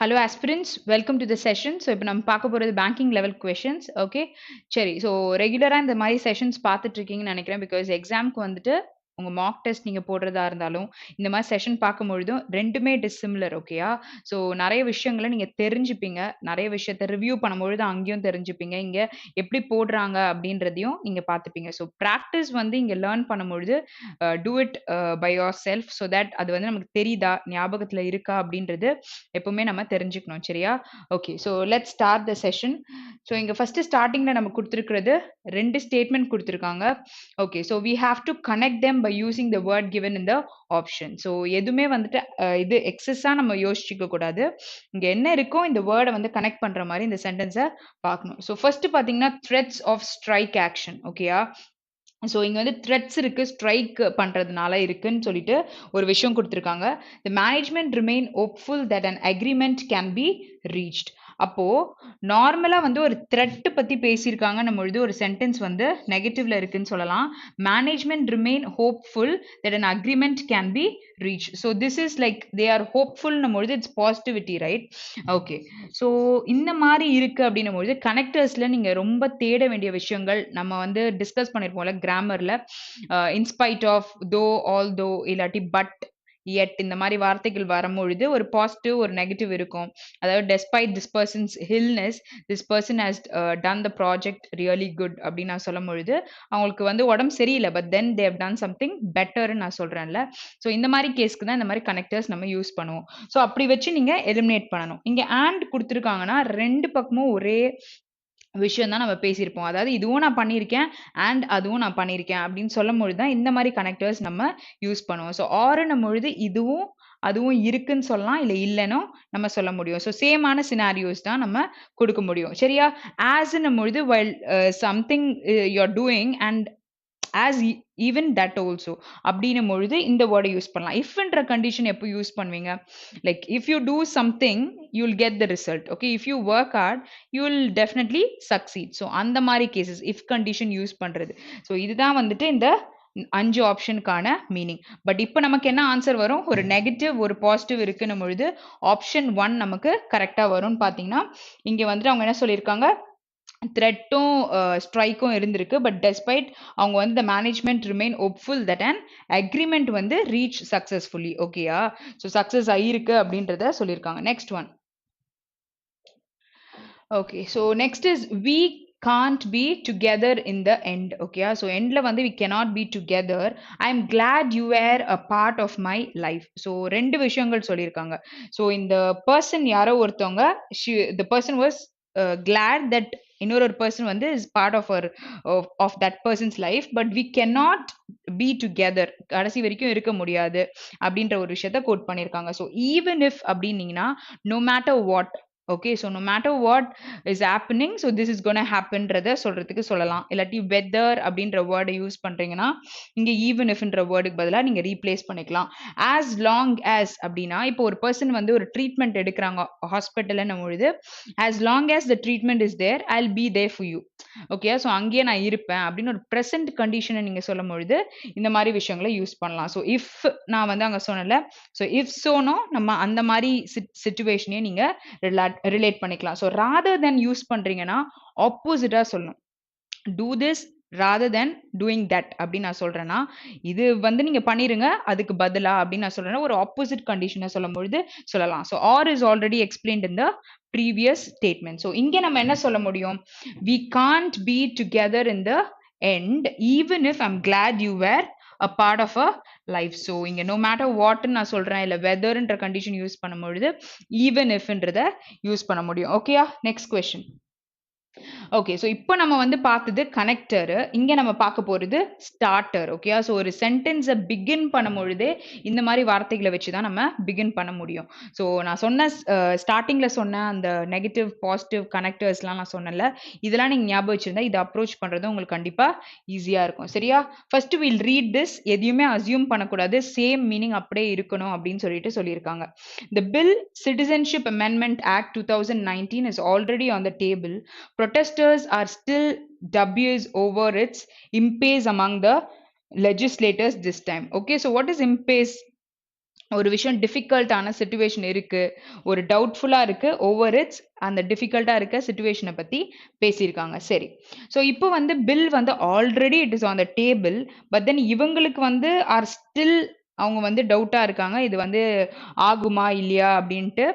Hello aspirants, welcome to the session. So இப்போ நம்ம பார்க்க போறது பேங்கிங் லெவல் கொஷின்ஸ். ஓகே, சரி. ஸோ ரெகுலராக இந்த மாதிரி செஷன்ஸ் பார்த்துட்டு இருக்கீங்கன்னு நினைக்கிறேன். பிகாஸ் எக்ஸாம்க்கு வந்துட்டு உங்கள் மார்க் டெஸ்ட் நீங்கள் போடுறதா இருந்தாலும் இந்த மாதிரி செஷன் பார்க்கும்பொழுதும் ரெண்டுமே டிஸ்சிமிலர். ஓகேயா? ஸோ நிறைய விஷயங்களை நீங்கள் தெரிஞ்சுப்பீங்க. நிறைய விஷயத்த ரிவ்யூ பண்ணும்பொழுது அங்கேயும் தெரிஞ்சுப்பீங்க. இங்கே எப்படி போடுறாங்க அப்படின்றதையும் நீங்கள் பார்த்துப்பீங்க. ஸோ ப்ராக்டிஸ் வந்து இங்கே லேர்ன் பண்ணும்பொழுது do it by yourself so that அது வந்து நமக்கு தெரியுதா, ஞாபகத்தில் இருக்கா அப்படின்றது எப்பவுமே நம்ம தெரிஞ்சுக்கணும். சரியா? Okay, so let's start the session. So இங்கே ஃபர்ஸ்ட் ஸ்டார்டிங்கில் நம்ம கொடுத்துருக்கிறது ரெண்டு ஸ்டேட்மெண்ட் கொடுத்துருக்காங்க. Okay, so we have to connect them by using the word given in the option. So எதுவுமே வந்துட்டு இது எக்ஸஸாக நம்ம யோசிச்சுக்க கூடாது. இங்கே என்ன இருக்கோ இந்த வேர்டை வந்து கனெக்ட் பண்ணுற மாதிரி இந்த சென்டென்ஸை பார்க்கணும். ஸோ ஃபர்ஸ்ட் பார்த்தீங்கன்னா த்ரெட்ஸ் ஆஃப் ஸ்ட்ரைக் ஆக்ஷன். ஓகேயா? ஸோ இங்க வந்து த்ரெட்ஸ் இருக்கு, ஸ்ட்ரைக் பண்றதுனால இருக்குன்னு சொல்லிட்டு ஒரு விஷயம் குடுத்துருக்காங்க. "The management remain hopeful that an agreement can be reached." அப்போ நார்மலா வந்து ஒரு த்ரெட் பத்தி பேசியிருக்காங்கன்னும் பொழுது ஒரு சென்டென்ஸ் வந்து நெகட்டிவ்ல இருக்குன்னு சொல்லலாம். "Management remain hopeful that an agreement can be reached." So this is like they are ஹோப்ஃபுல்ன்னும் பொழுது it's positivity, right? Okay. So இந்த மாரி இருக்கு அப்படின்னும் பொழுது கனெக்டர்ஸ்ல நீங்க ரொம்ப தேட வேண்டிய விஷயங்கள் நம்ம வந்து டிஸ்கஸ் பண்ணியிருப்போம்ல கிராமர்ல. இன்ஸ்பைட் ஆஃப், தோ, ஆல்தோ இல்லாட்டி பட், எட் இந்த மாரி வார்த்தைகள் வரும்பொழுது ஒரு பாசிட்டிவ், ஒரு நெகட்டிவ் இருக்கும். அதாவது despite this person's illness, this person has done the project really good அப்படின்னு நான் சொல்லும்பொழுது, அவங்களுக்கு வந்து உடம்பு சரியில்ல. But then they have done something பெட்டர்ன்னு நான் சொல்றேன்ல. ஸோ இந்த மாரி கேஸ்க்கு தான் இந்த மாரி கனெக்டர்ஸ் நம்ம யூஸ் பண்ணுவோம். ஸோ அப்படி வச்சு நீங்க எலிமினேட் பண்ணணும். இங்க அண்ட் குடுத்துருக்காங்கன்னா 2 பக்கமும் ஒரே விஷயம் தான் நம்ம பேசியிருப்போம். அதாவது இதுவும் நான் பண்ணியிருக்கேன், அண்ட் அதுவும் நான் பண்ணியிருக்கேன் அப்படின்னு சொல்லும்பொழுது தான் இந்த மாரி கனெக்டர்ஸ் நம்ம யூஸ் பண்ணுவோம். ஸோ ஆர்ன்னும் பொழுது இதுவும், அதுவும் இருக்குன்னு சொல்லலாம். இல்ல இல்லன்னும் நம்ம சொல்ல முடியும். ஸோ சேமான சினாரியோஸ் தான் நம்ம குடுக்க முடியும். சரியா? ஆஸ்ன்னும் பொழுது while something you are doing and as even that also அப்படின்னும் பொழுது இந்த வேர்டை யூஸ் பண்ணலாம். இஃப்ன்ற கண்டிஷன் எப்போ யூஸ் பண்ணுவீங்க? Like if you do something you will get the result. Okay, if you work hard you will definitely succeed. So அந்த மாதிரி cases if condition use பண்றது. ஸோ இதுதான் வந்துட்டு இந்த 5 ஆப்ஷனுக்கான மீனிங். பட் இப்போ நமக்கு என்ன ஆன்சர் வரும்? ஒரு நெகட்டிவ், ஒரு பாசிட்டிவ் இருக்குன்னும் பொழுது ஆப்ஷன் 1 நமக்கு கரெக்டா வரும்னு பார்த்தீங்கன்னா, இங்க வந்துட்டு அவங்க என்ன சொல்லியிருக்காங்க? த்ரெட்டும் ஸ்ட்ரைக்கும் இருந்திருக்கு. பட் டெஸ்பைட் அவங்க வந்து the management remain hopeful that an agreement வந்து ரீச் சக்சஸ்ஃபுல்லி. ஓகேயா? ஸோ சக்சஸ் ஆயிருக்கு அப்படின்றத சொல்லியிருக்காங்க. Next one. Okay, so next is we can't be together in the end. Okay, so endல வந்து we cannot be together. I am glad you were a part of my life. So ரெண்டு விஷயங்கள் சொல்லியிருக்காங்க. So இந்த person யாரோ ஒருத்தவங்க, the person was glad that இன்னொரு ஒரு பர்சன் வந்து is part of our of that person's life. But we cannot be together, கடைசி வரைக்கும் இருக்க முடியாது அப்படின்ற ஒரு விஷயத்த கோட் பண்ணியிருக்காங்க. ஸோ ஈவன் இஃப் அப்படின்னீங்கன்னா no matter what. Okay, so no matter what is happening, so this is gonna ஹேப்பன்றத சொல்றதுக்கு சொல்லலாம். இல்லாட்டி வெதர் அப்படின்ற வேர்டை யூஸ் பண்றீங்கன்னா இங்க ஈவன் இஃப்ன்ற வேர்டுக்கு பதிலாக நீங்க ரீப்ளேஸ் பண்ணிக்கலாம். ஆஸ் லாங் ஆஸ் அப்படின்னா இப்போ ஒரு பர்சன் வந்து ஒரு ட்ரீட்மெண்ட் எடுக்கிறாங்க ஹாஸ்பிட்டல்னும் பொழுது, as long as the treatment is there I will be there for you. Okay, so அங்கேயே நான் இருப்பேன் அப்படின்னு ஒரு ப்ரெசென்ட் கண்டிஷனை நீங்க சொல்லும் பொழுது இந்த மாதிரி விஷயங்களை யூஸ் பண்ணலாம். ஸோ இஃப் நான் வந்து அங்க சொன்னல, ஸோ இஃப் சோனோ நம்ம அந்த மாதிரி சிச்சுவேஷனையும் நீங்க ரிலேட் பண்ணிக்கலாம். ஸோ ராதர் தென் யூஸ் பண்றீங்கன்னா ஆப்போசிட்டா சொல்லணும். Do this rather then doing that அப்படின்னு நான் சொல்றேன்னா, இது வந்து நீங்க பண்ணிருங்க அதுக்கு பதிலா அப்படின்னு நான் சொல்றேன்னா ஒரு ஆப்போசிட் கண்டிஷனை சொல்லும் பொழுது சொல்லலாம். So or is already explained in the previous statement. So இங்க நம்ம என்ன சொல்ல முடியும்? We can't be together in the end even if I'm glad you were a part of a life. So இங்க no matter what நான் சொல்றேன், இல்ல வெதர்ன்ற condition use பண்ணும் பொழுது ஈவன் இஃப்ன்றத யூஸ் பண்ண முடியும். ஓகேயா? Next question. ஓகே, ஸோ இப்போ நம்ம வந்து பார்த்தது கனெக்டர். இங்கே நம்ம பார்க்க போகிறது ஸ்டார்டர். ஓகேயா? ஸோ ஒரு சென்டென்ஸை பிகின் பண்ணும் பொழுதே இந்த மாதிரி வார்த்தைகளை வச்சு தான் நம்ம பிகின் பண்ண முடியும். ஸோ நான் சொன்ன ஸ்டார்டிங்கில் சொன்ன அந்த நெகட்டிவ், பாசிட்டிவ் கனெக்டர்ஸ்லாம் நான் சொன்னேன்ல, இதெல்லாம் நீங்கள் ஞாபகம் வச்சிருந்தா இதை அப்ரோச் பண்ணுறது உங்களுக்கு கண்டிப்பாக ஈஸியாக இருக்கும். சரியா? First will read this. எதையுமே அசியூம் பண்ணக்கூடாது, சேம் மீனிங் அப்படியே இருக்கணும் அப்படின்னு சொல்லிட்டு சொல்லியிருக்காங்க. The bill Citizenship Amendment Act 2019 is already on the table. Protesters are still dubious over its impasse among the legislators this time. Okay, so what is impasse? ஒரு விஷயம் டிஃபிகல்ட்டான situation இருக்கு, ஒரு டவுட்ஃபுல்லா இருக்கு, ஓவர் இட்ஸ் அந்த டிஃபிகல்ட்டா இருக்க சிச்சுவேஷனை பத்தி பேசியிருக்காங்க. சரி, ஸோ இப்போ வந்து பில் வந்து already it is on the table, but then இவங்களுக்கு வந்து ஆர் ஸ்டில் அவங்க வந்து டவுட்டா இருக்காங்க, இது வந்து ஆகுமா இல்லையா அப்படின்ட்டு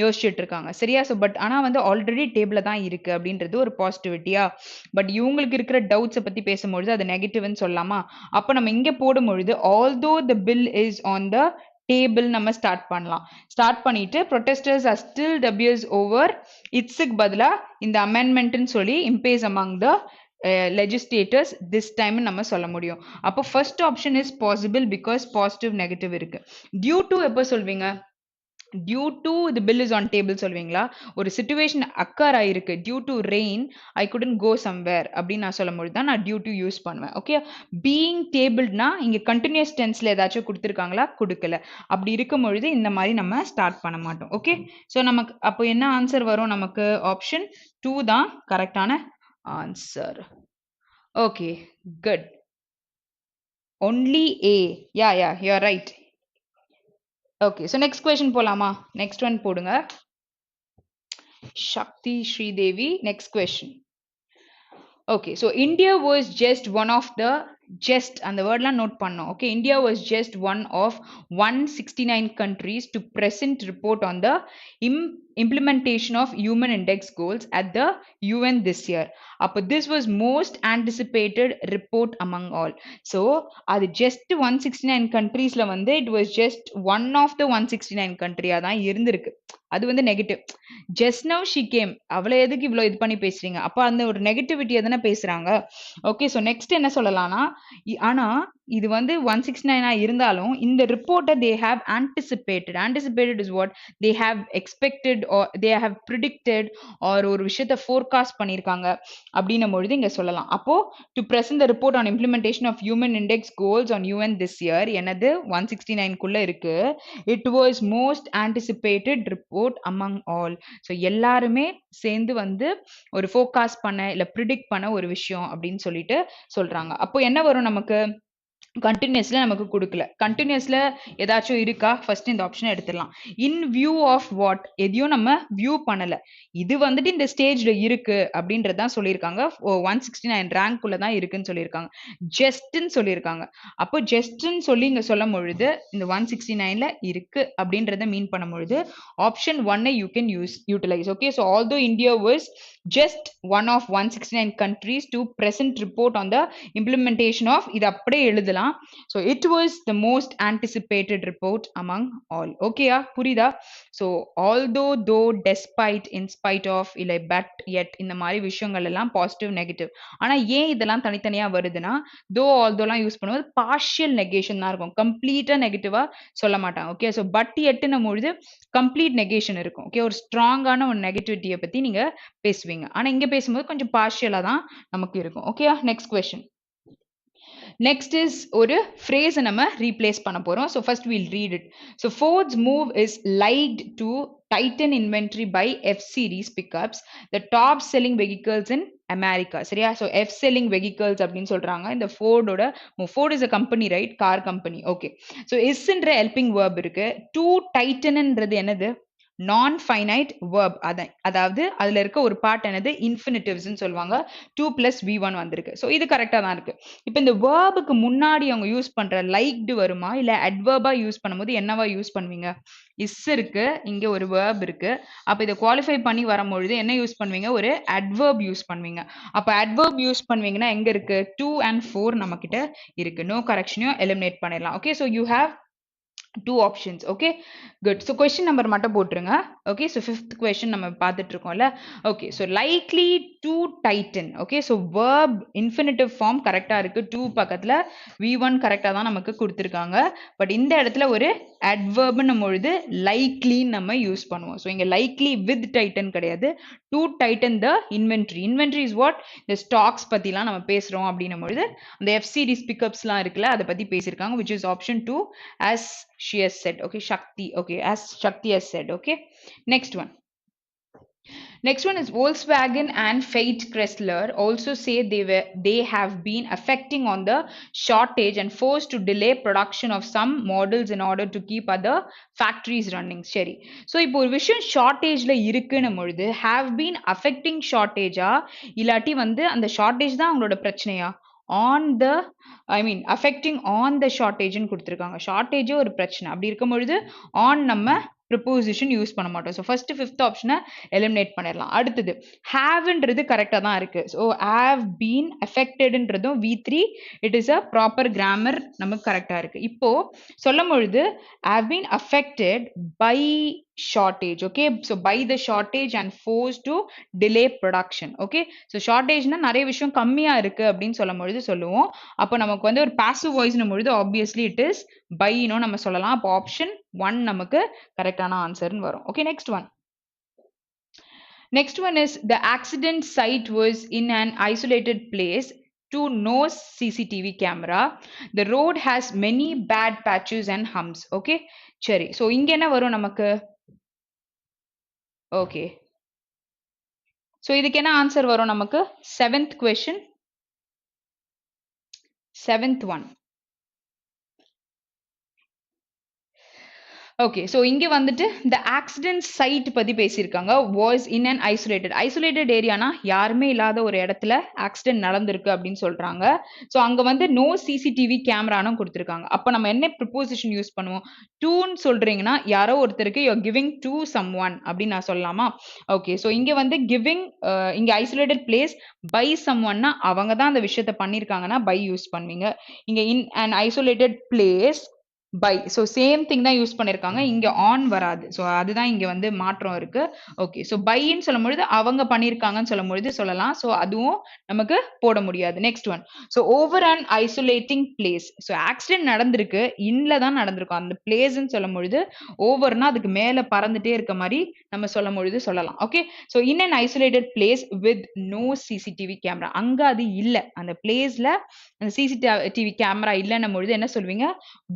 யோசிச்சுட்டு இருக்காங்க. சரியா? ஸோ பட் ஆனா வந்து ஆல்ரெடி டேபிள்ல தான் இருக்கு அப்படின்றது ஒரு பாசிட்டிவிட்டியா? பட் இவங்களுக்கு இருக்கிற டவுட்ஸை பத்தி பேசும்பொழுது அது நெகட்டிவ்னு சொல்லலாமா? அப்ப நம்ம இங்க போடும்பொழுது although the bill is on the table நம்ம ஸ்டார்ட் பண்ணலாம். ஸ்டார்ட் பண்ணிட்டு protesters are still dubious over இட்ஸுக்கு பதிலா இந்த அமெண்ட்மெண்ட்னு சொல்லி impose among the legislators this time நம்ம சொல்ல முடியும். அப்போ first option is possible because positive negative இருக்கு. டியூ டு எப்போ சொல்வீங்க? Due to the bill is on table சொல்வீங்களா? ஒரு சிச்சுவேஷன் அக்கர் ஆயிருக்கு, due to rain I couldn't go somewhere அப்படின்னு நான் சொல்லும்போது தான் நான் டியூ டு யூஸ் பண்ணுவேன். ஓகே, பீயிங் டேபிள்னா இங்க கண்டினியூஸ் டென்ஸ்ல ஏதாச்சும் கொடுத்துருக்காங்களா? கொடுக்கல. அப்படி இருக்கும் பொழுது இந்த மாதிரி நம்ம ஸ்டார்ட் பண்ண மாட்டோம். ஓகே, ஸோ நமக்கு அப்போ என்ன ஆன்சர் வரும்? நமக்கு ஆப்ஷன் 2 தான் கரெக்டான answer. Okay, good. Only A. Yeah you are right. Okay, so next question போலாமா? நெக்ஸ்ட் ஒன் போடுங்க. Shakti Sridevi, next question. Okay, so India was just one of the அந்த வேர்ட்லாம் நோட் பண்ணோம். Okay, India was just one of 169 countries to present report on the implementation of human index goals at the UN this year. அப்போ this was most anticipated report among all. So அது just 169 countriesல வந்து it was just one of the 169 countryயா தான் இருந்திருக்கு. அது வந்து negative. Just now she came, அவளை எதுக்கு இவ்வளோ இது பண்ணி பேசுறீங்க? அப்போ அந்த ஒரு நெகட்டிவிட்டியை தானே பேசுறாங்க. ஓகே, ஸோ நெக்ஸ்ட் என்ன சொல்லலாம்னா, ஆனா இது வந்து 169 இருந்தாலும் இந்த ரிப்போர்ட்டை they have anticipated is what they have expected or they have predicted or ஒரு விஷயத்தை ஃபோர்காஸ்ட் பண்ணியிருக்காங்க அப்படின்னும் பொழுது இங்க சொல்லலாம். அப்போ to present the report on implementation of human index goals on UN this year எனது 169 இருக்கு. It was most anticipated report among all. So எல்லாருமே சேர்ந்து வந்து ஒரு ஃபோர்காஸ்ட் பண்ண இல்லை ப்ரிடிக்ட் பண்ண ஒரு விஷயம் அப்படின்னு சொல்லிட்டு சொல்றாங்க. அப்போ என்ன வரும் நமக்கு? கண்டினியூஸ்ல நமக்கு கொடுக்கல. கண்டினியூஸ்ல ஏதாச்சும் இருக்கா? ஃபர்ஸ்ட் இந்த ஆப்ஷனை எடுத்துடலாம். In view of what? எதையும் நம்ம வியூ பண்ணல. இது வந்துட்டு இந்த ஸ்டேஜ்ல இருக்கு அப்படின்றதான் சொல்லியிருக்காங்க. 169 ரேங்க்குள்ள தான் இருக்குன்னு சொல்லியிருக்காங்க. ஜஸ்ட்ன்னு சொல்லியிருக்காங்க. அப்போ ஜஸ்ட்ன்னு சொல்லி இங்க சொல்லும் பொழுது இந்த 169ல இருக்கு அப்படின்றத மீன் பண்ணும் பொழுது option 1 you can utilise. Okay, so although India was just one of 169 countries to present report on the implementation of, இது அப்படியே எழுதலாம். So it was the most anticipated report among all. Okay, புரியுதா? So although, though, despite, in spite of, இல்லை but, yet இந்த மாதிரி விஷயங்கள் எல்லாம் positive negative. ஆனா ஏன் இதெல்லாம் தனித்தனியா வருதுன்னா, though, although யூஸ் பண்ணும்போது பார்ஷியல் நெகேஷன் தான் இருக்கும், கம்ப்ளீட்டா நெகட்டிவா சொல்ல மாட்டாங்க. ஓகே, ஸோ பட் எட்டுன்னும் பொழுது கம்ப்ளீட் நெகேஷன் இருக்கும். ஓகே, ஒரு ஸ்ட்ராங்கான ஒரு நெகட்டிவிட்டியை பத்தி நீங்க பேசுவீங்க. ஆனா இங்க பேசும்போது கொஞ்சம் பார்ஷியலா தான் நமக்கு இருக்கும். Okay, next question. Next is ஒரு phrase நம்ம replace பண்ண போறோம். So first we'll read it. So Ford's move is liked to tighten inventory by F-series pickups, the top selling vehicles in America. சரியா? So F-selling vehicles அப்படின்னு சொல்றாங்க. இந்த Fordோட, Ford is a company, right? Car company. Okay. So isன்ற helping verb இருக்கு. To tightenன்றது என்னது? நான் finite verb. அதாவது அதுல இருக்க ஒரு பார்ட் என்னது? இன்ஃபினிட்டிவ்ஸ்ன்னு சொல்லுவாங்க. 2 + V1 வந்திருக்கு. ஸோ இது கரெக்டாக தான் இருக்கு. இப்போ இந்த வேர்புக்கு முன்னாடி அவங்க யூஸ் பண்ற லைக்டு வருமா இல்லை அட்வர்பா யூஸ் பண்ணும்போது என்னவா யூஸ் பண்ணுவீங்க? இஸ் இருக்கு, இங்க ஒரு வேர்ப் இருக்கு. அப்ப இதை குவாலிஃபை பண்ணி வரும்பொழுது என்ன யூஸ் பண்ணுவீங்க? ஒரு அட்வர்ப் யூஸ் பண்ணுவீங்க. அப்ப அட்வர்ப் யூஸ் பண்ணுவீங்கன்னா எங்க இருக்கு? 2 and 4 நம்ம கிட்ட இருக்கு. நோ கரெக்ஷனையும் எலிமினேட் பண்ணிடலாம். Okay, so you have 2 options. Okay, good. So question number மட்டும் போட்டுருங்க. Okay, so fifth question நம்ம பார்த்துட்டு இருக்கோம்ல. Okay, so likely to tighten. Okay, so verb infinitive form கரெக்டா இருக்கு. 2 பக்கத்துல V1 கரெக்டா தான் நமக்கு கொடுத்திருக்காங்க. பட் இந்த இடத்துல ஒரு adverb பொழுது likely நம்ம யூஸ் பண்ணுவோம். So இங்க likely with tighten கிடையாது. To tighten the inventory. Inventory is what? The stocks பத்திலாம் நம்ம பேசுறோம் அப்படின்னும் பொழுது அந்த F series pickups-லாம் இருக்குல்ல, அதை பத்தி பேசியிருக்காங்க, which is option 2 as she has said. Okay, Shakti. Okay, as Shakti has said. Okay, next one. Next one is Volkswagen and Fiat Chrysler also say they have been affecting on the shortage and forced to delay production of some models in order to keep other factories running. சரி. So இப்போ ஒரு விஷயம் ஷார்டேஜ்ல இருக்குன்னு பொழுது have been affecting shortage-ஆ இல்லாட்டி வந்து அந்த shortage தான் அவங்களோட பிரச்சனையா? On the affecting on the ஷார்டேஜ்னு கொடுத்துருக்காங்க. ஷார்டேஜே ஒரு பிரச்சனை. அப்படி இருக்கும் பொழுது on நம்ம ப்ரிப்போசிஷன் யூஸ் பண்ண மாட்டோம். ஸோ ஃபர்ஸ்ட் ஃபிஃப்த் ஆப்ஷனை எலிமினேட் பண்ணிடலாம். அடுத்தது ஹேவ்ன்றது கரெக்டாக தான் இருக்கு. ஸோ ஹேவ் பீன் அஃபெக்டட்ன்றதும் V3 it is a proper grammar நமக்கு கரெக்டாக இருக்கு. இப்போ சொல்லும் பொழுது have been affected by shortage. Okay, so by the shortage and force to delay production. Okay, so ஷார்டேஜ்னா நிறைய விஷயம் கம்மியா இருக்கு அப்படின்னு சொல்லும் பொழுது சொல்லுவோம். அப்போ நமக்கு வந்து ஒரு பாசிவ் வாய்ஸ்னும் பொழுது ஆப்வியஸ்லி இட் இஸ் பைன்னு நம்ம சொல்லலாம். அப்போ ஆப்ஷன் 1 நமக்கு கரெக்டான ஆன்சர்னு வரும். Okay, next one. Next one is the accident site was in an isolated place to no CCTV camera. The road has many bad patches and humps. Okay, சரி. So இங்க என்ன வரும் நமக்கு? Okay. So இதுக்கு என்ன ஆன்சர் வரும் நமக்கு? 7th question. 7th one. Okay, so இங்கே வந்துட்டு இந்த ஆக்சிடென்ட் சைட் பற்றி பேசியிருக்காங்க. வாஸ் இன் அண்ட் ஐசோலேட்டட் ஏரியானா யாருமே இல்லாத ஒரு இடத்துல ஆக்சிடென்ட் நடந்திருக்கு அப்படின்னு சொல்கிறாங்க. ஸோ அங்கே வந்து நோ சிசிடிவி கேமரானும் கொடுத்துருக்காங்க. அப்போ நம்ம என்ன ப்ரிப்போசிஷன் யூஸ் பண்ணுவோம்? டூன்னு சொல்கிறீங்கன்னா யாரோ ஒருத்தருக்கு you giving to someone அப்படின்னு நான் சொல்லலாமா? ஓகே, ஸோ இங்கே வந்து கிவிங், இங்கே ஐசோலேட்டட் பிளேஸ் பை சம் ஒன்னா அவங்க தான் அந்த விஷயத்த பண்ணியிருக்காங்கன்னா பை யூஸ் பண்ணுவீங்க. இங்கே in and isolated place by, so same thing தான் யூஸ் பண்ணியிருக்காங்க. இங்கே ஆன் வராது. ஸோ அதுதான் இங்கே வந்து மாற்றம் இருக்கு. ஓகே, ஸோ பைன்னு சொல்லும் பொழுது அவங்க பண்ணியிருக்காங்கன்னு சொல்லும் பொழுது சொல்லலாம். ஸோ அதுவும் நமக்கு போட முடியாது. Next one. So over and isolating place. So accident நடந்திருக்கு, இன்ல தான் நடந்திருக்கும். அந்த பிளேஸ்ன்னு சொல்லும் பொழுது ஓவர்னா அதுக்கு மேலே பறந்துட்டே இருக்க மாதிரி நம்ம சொல்லும் பொழுது சொல்லலாம். Okay, so in and isolated place with no CCTV camera. அங்கே அது இல்லை, அந்த பிளேஸ்ல அந்த சிசிடிவி கேமரா இல்லைன்னும் பொழுது என்ன சொல்வீங்க?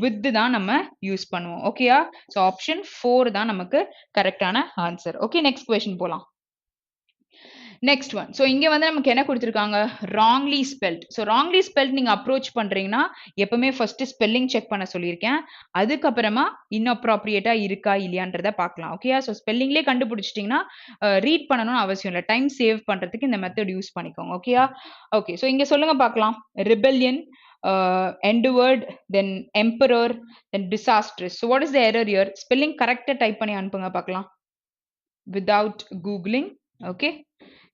வித் தான் நம்ம யூஸ் பண்ணுவோம். ஓகேயா? ஸோ ஆப்ஷன் 4 தான் நமக்கு கரெக்டான ஆன்சர். ஓகே, நெக்ஸ்ட் கொஸ்டின் போலாம். Next one. ஸோ இங்கே வந்து நமக்கு என்ன கொடுத்துருக்காங்க? Wrongly spelt. So wrongly spelt நீங்கள் அப்ரோச் பண்ணுறீங்கன்னா எப்பவுமே ஃபர்ஸ்ட் ஸ்பெல்லிங் செக் பண்ண சொல்லியிருக்கேன். அதுக்கப்புறமா இன்அப்ராப்ரியேட்டாக இருக்கா இல்லையான்றதை பார்க்கலாம். ஓகேயா? ஸோ ஸ்பெல்லிங்லேயே கண்டுபிடிச்சிட்டிங்கன்னா ரீட் பண்ணணும்னு அவசியம் இல்லை. டைம் சேவ் பண்ணுறதுக்கு இந்த மெத்தட் யூஸ் பண்ணிக்கோங்க. ஓகேயா? ஓகே, ஸோ இங்கே சொல்லுங்க பார்க்கலாம். Rebellion, endured, then emperor, then disastrous. So what is the error here? Spelling correct type பண்ணி அனுப்புங்க பார்க்கலாம் without googling. Okay,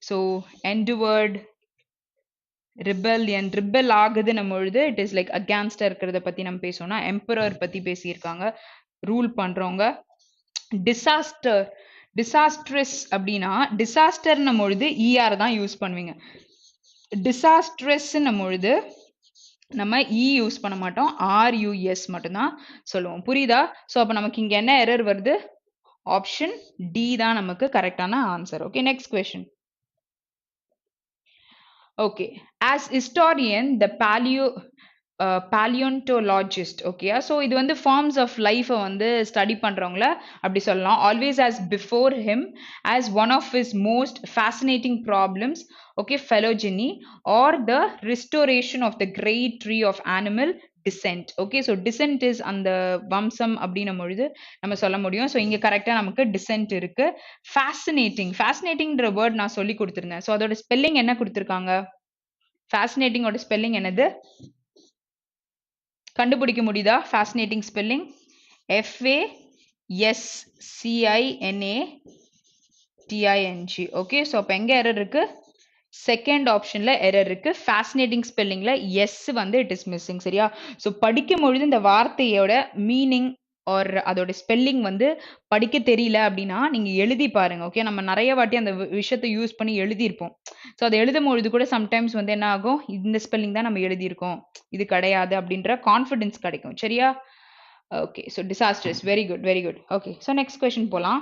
so endured, rebellion, rebel ஆகுது நம்ம பொழுது it is like against இருக்கிறத பத்தி நம்ம பேசணும்னா emperor பத்தி பேசியிருக்காங்க, ரூல் பண்றவங்க. disaster, disastrous அப்படின்னா டிசாஸ்டர் நம்ம பொழுது er தான் யூஸ் பண்ணுவீங்க. disastrous நம்ம பொழுது நம்ம யூஸ் பண்ண மாட்டோம், RUS மட்டும்தான் சொல்லுவோம். புரியுதா? ஸோ அப்போ நமக்கு இங்கே என்ன எரர் வருது? ஆப்ஷன் டி தான் நமக்கு கரெக்டான answer. Okay, next question. Okay, as historian the paleontologist. Okay, so இது வந்து ஃபார்ம்ஸ் ஆஃப் லைஃபை வந்து ஸ்டடி பண்ணுறவங்கள அப்படி சொல்லலாம். Always as before him as one of his most fascinating problems, okay, phylogeny or the restoration of the great tree of animal descent. Okay, so descent is அந்த வம்சம் அப்படின்னும் பொழுது நம்ம சொல்ல முடியும். ஸோ இங்கே கரெக்டாக நமக்கு descent இருக்கு. ஃபேசினேட்டிங், ஃபேசினேட்டிங்ன்ற வேர்ட் நான் சொல்லி கொடுத்துருந்தேன். ஸோ அதோட ஸ்பெல்லிங் என்ன கொடுத்துருக்காங்க? ஃபேசினேட்டிங்கோட ஸ்பெல்லிங் என்னது? கண்டுபிடிக்க முடியுதா? Fascinating spelling FASCINATING. Okay, so அப்போ எங்கே எரர் இருக்கு? செகண்ட் ஆப்ஷன்ல எரர் இருக்கு. ஃபேசினேட்டிங் ஸ்பெல்லிங்ல எஸ் வந்து இட் இஸ் மிஸ்ஸிங். சரியா? ஸோ படிக்கும் பொழுது இந்த வார்த்தையோட மீனிங் ஆர் அதோட ஸ்பெல்லிங் வந்து படிக்க தெரியல அப்படின்னா நீங்க எழுதி பாருங்க. ஓகே, நம்ம நிறைய வாட்டி அந்த விஷயத்தை யூஸ் பண்ணி எழுதியிருப்போம். ஸோ அதை எழுதும் பொழுது கூட சம்டைம்ஸ் வந்து என்ன ஆகும்? இந்த ஸ்பெல்லிங் தான் நம்ம எழுதியிருக்கோம், இது கிடையாது அப்படின்ற கான்ஃபிடன்ஸ் கிடைக்கும். சரியா? Okay, so disasters. Very good, very good. Okay, so next question போலாம்.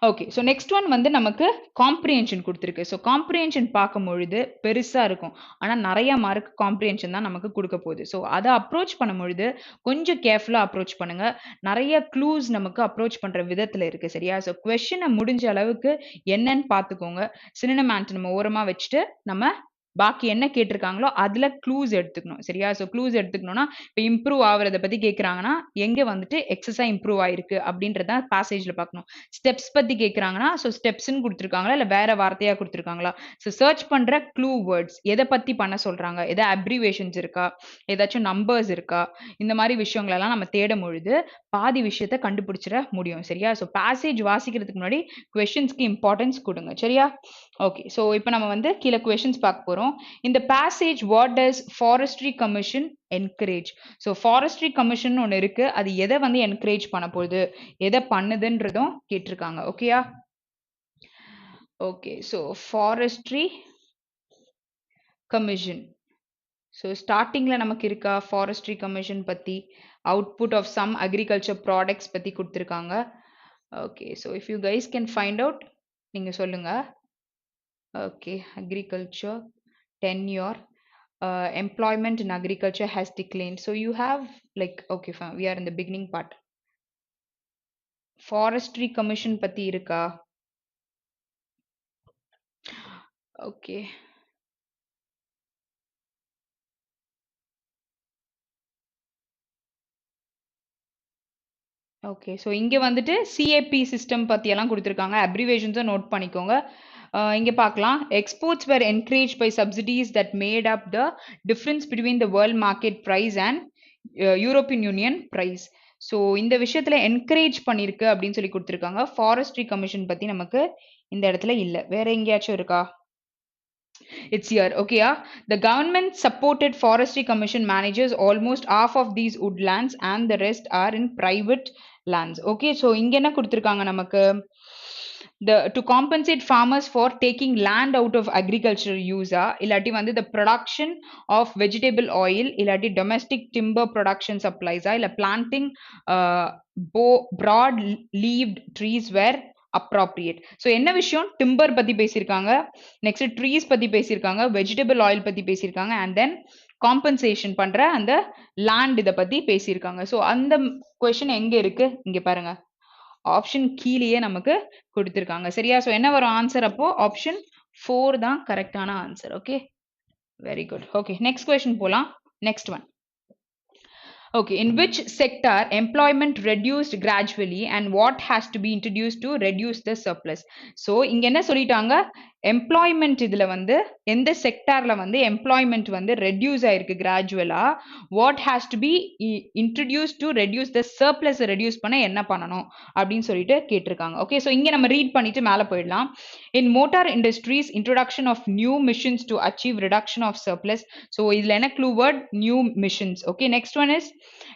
ஓகே. ஸோ நெக்ஸ்ட் ஒன் வந்து நமக்கு காம்ப்ரிஹென்ஷன் குடுத்திருக்கு. ஸோ காம்ப்ரிஹென்ஷன் பார்க்கும்பொழுது பெருசா இருக்கும். ஆனா நெறைய மார்க் காம்ப்ரிஹென்ஷன் தான் நமக்கு குடுக்க போகுது. ஸோ அத அப்ரோச் பண்ணும்பொழுது கொஞ்சம் கேர்ஃபுல்லா அப்ரோச் பண்ணுங்க. நெறைய க்ளூஸ் நமக்கு அப்ரோச் பண்ற விதத்துல இருக்கு. சரியா? ஸோ கொஸ்டின முடிஞ்ச அளவுக்கு என்னன்னு பார்த்துக்கோங்க. சினோனிம் ஆன்டோனிம் ஓரமா வச்சுட்டு நம்ம பாக்கி என்ன கேட்டிருக்காங்களோ அதுல க்ளூஸ் எடுத்துக்கணும். சரியா? ஸோ க்ளூஸ் எடுத்துக்கணும்னா, இப்ப இம்ப்ரூவ் ஆவறத பத்தி கேட்கறாங்கன்னா, எங்க வந்துட்டு எக்ஸஸா இம்ப்ரூவ் ஆயிருக்கு அப்படின்றத பேசேஜ்ல பார்க்கணும். ஸ்டெப்ஸ் பத்தி கேட்கறாங்கன்னா, ஸோ ஸ்டெப்ஸ்ன்னு குடுத்துருக்காங்களா? இல்ல வேற வார்த்தையா குடுத்துருக்காங்களா? ஸோ சர்ச் பண்ற க்ளூ வேர்ட்ஸ் எத பத்தி பண்ண சொல்றாங்க? எதா அப்ரிவியேஷன்ஸ் இருக்கா? ஏதாச்சும் நம்பர்ஸ் இருக்கா? இந்த மாரி விஷயங்களெல்லாம் நம்ம தேடும் பொழுது, பாதி விஷயத்த கண்டுபிடிச்சிட முடியும். சரியா? ஸோ பேசேஜ் வாசிக்கிறதுக்கு முன்னாடி கொஸ்டின்ஸ்க்கு இம்பார்ட்டன்ஸ் குடுங்க. சரியா? ஓகே. ஸோ இப்ப நம்ம வந்து கீழ கொஸ்டின்ஸ் பார்க்க போறோம். இந்த passage what does forestry commission encourage? So forestry commission ஒண்ணு இருக்கு. அது எத வந்து என்கரேஜ் பண்ண போகுது? எத பண்ணுதுன்றதும் கேட்டிருக்காங்க. ஓகேயா? Okay. So forestry commission. So ஸ்டார்ட்டிங்ல நமக்கு இருக்கா ஃபாரஸ்ட்ரி கமிஷன் பத்தி? Output of some agriculture products பத்தி குடுத்திருக்காங்க. Okay. So if you guys can find out நீங்க சொல்லுங்க. Okay, agriculture, tenure, employment in agriculture has declined. So you have like, okay, fine, we are in the beginning part. Forestry Commission பத்தி இருக்கா? Okay. Okay. So இங்க வந்துட்டு CAP system பத்தியெல்லாம் குடுத்துருக்காங்க. அப்ரிவேஷன்ஸும் note பண்ணிக்கோங்க. இங்க பார்க்கலாம். Exports were encouraged by subsidies that made up the difference between the world market price and European Union price. So இந்த விஷயத்துல என்கரேஜ் பண்ணிருக்கு அப்படின்னு சொல்லி குடுத்துருக்காங்க. ஃபாரஸ்ட்ரி கமிஷன் பத்தி நமக்கு இந்த இடத்துல இல்ல. வேற எங்கேயாச்சும் இருக்கா? It's here. Okay, yeah. The government supported forestry commission manages almost half of these woodlands and the rest are in private lands. Okay, so இங்க என்ன கொடுத்திருக்காங்க நமக்கு? To compensate farmers for taking land out of agricultural use, இல்லாட்டி வந்து the production of vegetable oil, இல்லாட்டி domestic timber production supplies, இல்ல planting uh, broad leaved trees were appropriate. So என்ன விஷயம்? timber பத்தி பேசியிருக்காங்க. நெக்ஸ்ட் ட்ரீஸ் பத்தி பேசியிருக்காங்க, வெஜிடபிள் ஆயில் பத்தி பேசியிருக்காங்க, அண்ட் தென் காம்பன்சேஷன் பண்ற அந்த லேண்ட் இதை பத்தி பேசியிருக்காங்க. ஸோ அந்த கொஸ்டின் எங்க இருக்கு? இங்க பாருங்க, ஆப்ஷன் கீழேயே நமக்கு கொடுத்திருக்காங்க. சரியா? ஸோ என்ன வரும் ஆன்சர்? அப்போ ஆப்ஷன் 4 தான் கரெக்டான answer. Okay, very good. Okay, next question போலாம். Next one. Okay, in which sector employment reduced gradually and what has to be introduced to reduce the surplus? So இங்க என்ன சொல்லிட்டாங்க? எம்ப்ளாய்மெண்ட் இதுல வந்து எந்த செக்டார்ல வந்து எம்ப்ளாய்மெண்ட் வந்து ரெடியூஸ் ஆயிருக்கு கிராஜுவலா, what has to be introduce to reduce the surplus reduce பண்ண என்ன பண்ணணும் அப்படின்னு சொல்லிட்டு கேட்டிருக்காங்க. ஓகே, ஸோ இங்க நம்ம ரீட் பண்ணிட்டு மேலே போயிடலாம். In motor industries introduction of new machines to achieve reduction of surplus. So இதுல என்ன clue word? New machines. Okay, next one is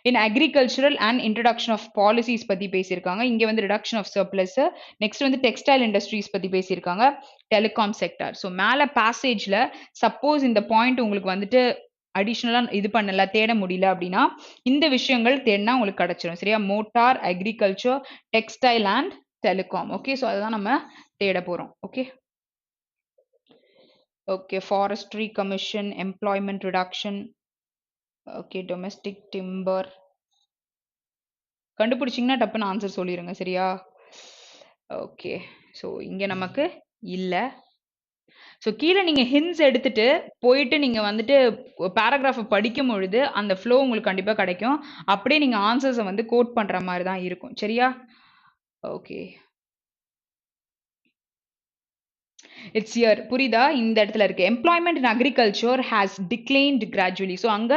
in agricultural and introduction of policies பத்தி பேசியிருக்காங்க. இங்க வந்து ரிடக்ஷன் ஆஃப் சர்ப்ளஸ். நெக்ஸ்ட் வந்து textile industries பத்தி பேசியிருக்காங்க, telecom sector. So மேல பேசேஜ்ல சப்போஸ் இந்த பாயிண்ட் உங்களுக்கு வந்துட்டு அடிஷ்னலா இது பண்ணல, தேட முடியல அப்படின்னா இந்த விஷயங்கள் தேடினா உங்களுக்கு கிடைச்சிடும். சரியா? Motor, agriculture, textile and telecom. Okay, so அதுதான் நம்ம தேட போறோம். Okay, okay. Forestry commission, employment reduction, okay, domestic timber கண்டுபிடிச்சிங்கன்னா டப்புன்னு ஆன்சர் சொல்லிடுங்க. சரியா? ஓகே, ஸோ இங்க நமக்கு இல்ல. ஸோ கீழே நீங்க ஹிண்ட்ஸ் எடுத்துட்டு போயிட்டு நீங்க வந்துட்டு பேராகிராஃபை படிக்கும் பொழுது அந்த ஃப்ளோ உங்களுக்கு கண்டிப்பா கிடைக்கும். அப்படியே நீங்க ஆன்சர்ஸை வந்து கோட் பண்ற மாதிரி தான் இருக்கும். சரியா? Okay, it's here. புரியுதா? இந்த இடத்துல இருக்கு. Employment in agriculture has declined gradually. So அங்க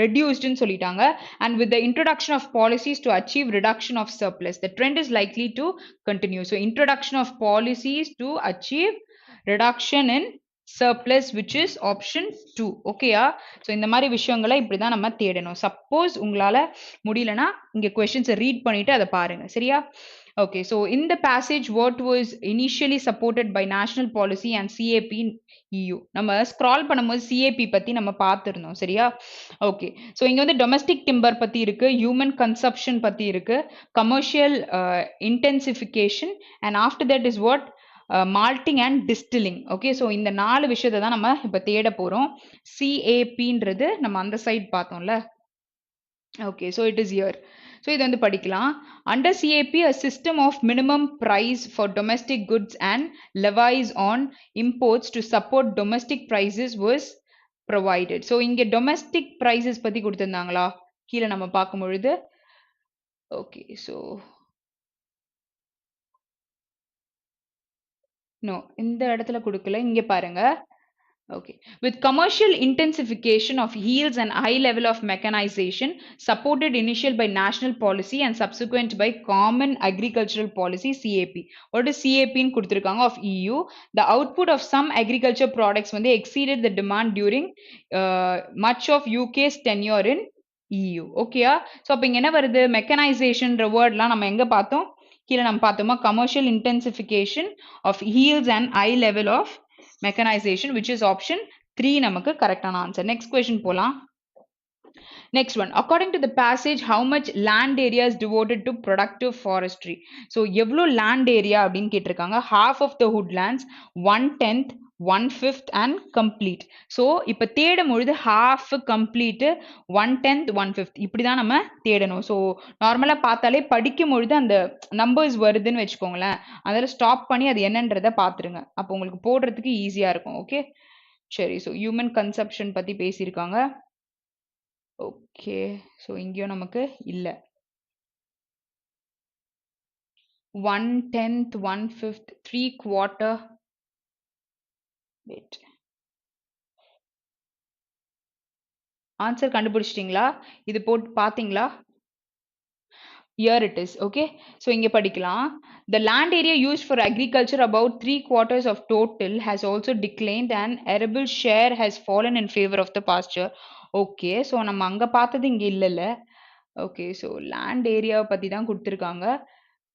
ரெடியூஸ்டுன்னு சொல்லிட்டாங்க. And with the introduction of policies to achieve reduction of surplus the trend is likely to continue. So introduction of policies to achieve reduction in surplus which is option 2. ஓகேயா? So இந்த மாதிரி விஷயங்களை இப்படிதான் நம்ம தேடணும். சப்போஸ் உங்களால முடியலன்னா இங்க கொஸ்டின்ஸை ரீட் பண்ணிட்டு அதை பாருங்க. சரியா? Okay, so in the passage, what was initially supported by national policy and CAP in EU? நம்ம ஸ்க்ரால் பண்ணும்போது CAP பத்தி நம்ம பார்த்திருந்தோம் சரியா? ஓகே, ஸோ இங்க வந்து டொமஸ்டிக் டிம்பர் பத்தி இருக்கு, ஹியூமன் கன்சப்ஷன் பத்தி இருக்கு, commercial intensification and after that is what malting and distilling. Okay, so இந்த 4 விஷயத்தை தான் நம்ம இப்போ தேட போறோம். CAPன்றது நம்ம அந்த சைட் பார்த்தோம்ல. Okay, so it is year. So இது வந்து படிக்கலாம். Under CAP, a system of minimum price for domestic goods and levies on imports to support domestic prices was provided. So இங்கே domestic prices பற்றி கொடுத்துருந்தாங்களா கீழே நம்ம பார்க்கும் பொழுது? ஓகே, ஸோ நோ, இந்த இடத்துல கொடுக்கல, இங்கே பாருங்க. Okay. With commercial intensification of yields and high level of mechanization, supported initial by national policy and subsequent by common agricultural policy CAP. What is CAP in kuduthirukanga of EU? The output of some agriculture products when they exceeded the demand during much of UK's tenure in EU. Okay, so அப்ப இங்க என்ன வருது? Mechanization wordலாம் நம்ம எங்க பார்த்தோம்? கீழே நம்ம பார்த்தோமா? Commercial intensification of yields and high level of mechanization, which is option 3 நமக்கு கரெக்டான ஆன்சர். நெக்ஸ்ட் கொஸ்டின் போலாம். Next one, according to the passage, how much land area is devoted to productive forestry? So எவ்வளோ land area அப்படின்னு கேட்டிருக்காங்க. Half of the woodlands, 1/10, 1/5 and complete. So இப்போ தேடும் பொழுது half, complete, 1/10, 1/5 இப்படி தான் நம்ம தேடணும். ஸோ நார்மலாக பார்த்தாலே படிக்கும் பொழுது அந்த நம்பர்ஸ் வருதுன்னு வச்சுக்கோங்களேன், அதில் ஸ்டாப் பண்ணி அது என்னன்றதை பார்த்துருங்க. அப்போ உங்களுக்கு போடுறதுக்கு ஈஸியாக இருக்கும். ஓகே, சரி. ஸோ ஹியூமன் கன்சப்ஷன் பற்றி பேசியிருக்காங்க. ஓகே, ஸோ இங்கேயும் நமக்கு இல்லை. 1/10, 1/5, 3/4. வெயிட், ஆன்சர் கண்டுபிடிச்சிட்டிங்களா? இது போட்டு பார்த்தீங்களா? Here it is. Okay, so இங்க படிக்கலாம். The land area used for agriculture, about 3/4 of total, has also declined and arable share has fallen in favor of the pasture. Okay, so நம்ம அங்க பார்த்தது இங்க இல்லைல்ல. ஓகே, ஸோ லேண்ட் ஏரியாவை பற்றி தான் கொடுத்துருக்காங்க.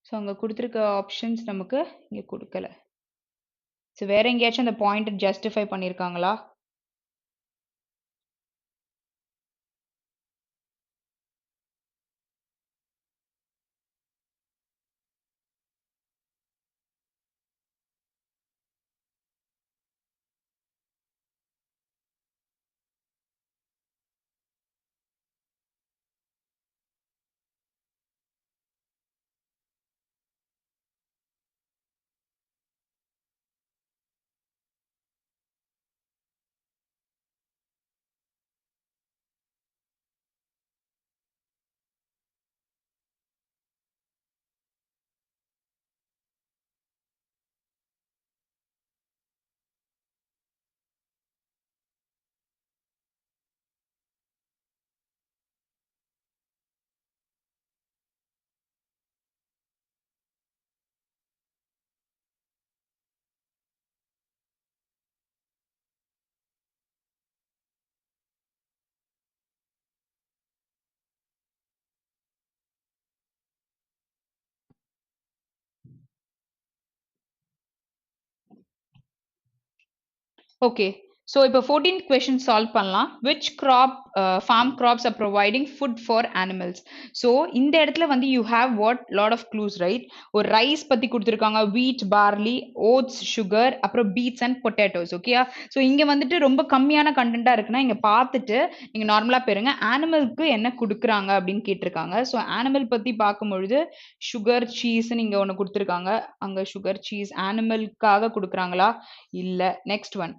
ஸோ அங்கே கொடுத்துருக்க ஆப்ஷன்ஸ் நமக்கு இங்கே கொடுக்கல. ஸோ வேற எங்கேயாச்சும் அந்த பாயிண்ட் ஜஸ்டிஃபை பண்ணியிருக்காங்களா? ஓகே, ஸோ இப்போ 14th கொஸ்டின் சால்வ் பண்ணலாம். Which crop farm crops are providing food for animals? So இந்த இடத்துல வந்து you have what lot of clues, right? ஒரு ரைஸ் பற்றி கொடுத்துருக்காங்க, வீட், பார்லி, ஓட்ஸ், சுகர், அப்புறம் பீட்ஸ் அண்ட் பொட்டேட்டோஸ். ஓகேயா? ஸோ இங்கே வந்துட்டு ரொம்ப கம்மியான கண்டென்ட்டாக இருக்குன்னா இங்கே பார்த்துட்டு நீங்கள் நார்மலாக போயிருங்க. ஆனிமலுக்கு என்ன கொடுக்குறாங்க அப்படின்னு கேட்டிருக்காங்க. ஸோ ஆனிமல் பற்றி பார்க்கும்பொழுது சுகர், சீஸ்ன்னு இங்கே ஒன்று கொடுத்துருக்காங்க. அங்கே சுகர், சீஸ் ஆனிமலுக்காக கொடுக்குறாங்களா? இல்லை. நெக்ஸ்ட் ஒன்,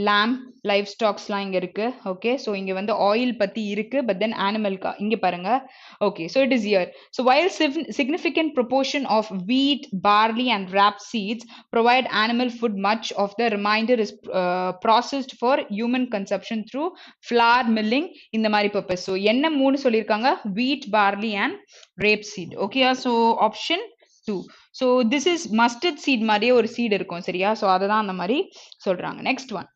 lamb, livestocksலாம் இங்க இருக்கு. ஓகே, ஸோ இங்க வந்து ஆயில் பத்தி இருக்கு, பட் தென் அனிமல்கா இங்க பாருங்க. Okay, so it is here. So while significant proportion of wheat, barley and rapeseeds provide animal food, much of the remainder is processed for human consumption through flour milling இந்த மாதிரி purpose. So என்ன மூணு சொல்லியிருக்காங்க? wheat, barley and rapeseed. Okay, so option 2. So this is mustard seed மாதிரியே ஒரு seat இருக்கும் சரியா? So அதை தான் அந்த மாதிரி சொல்றாங்க. Next one,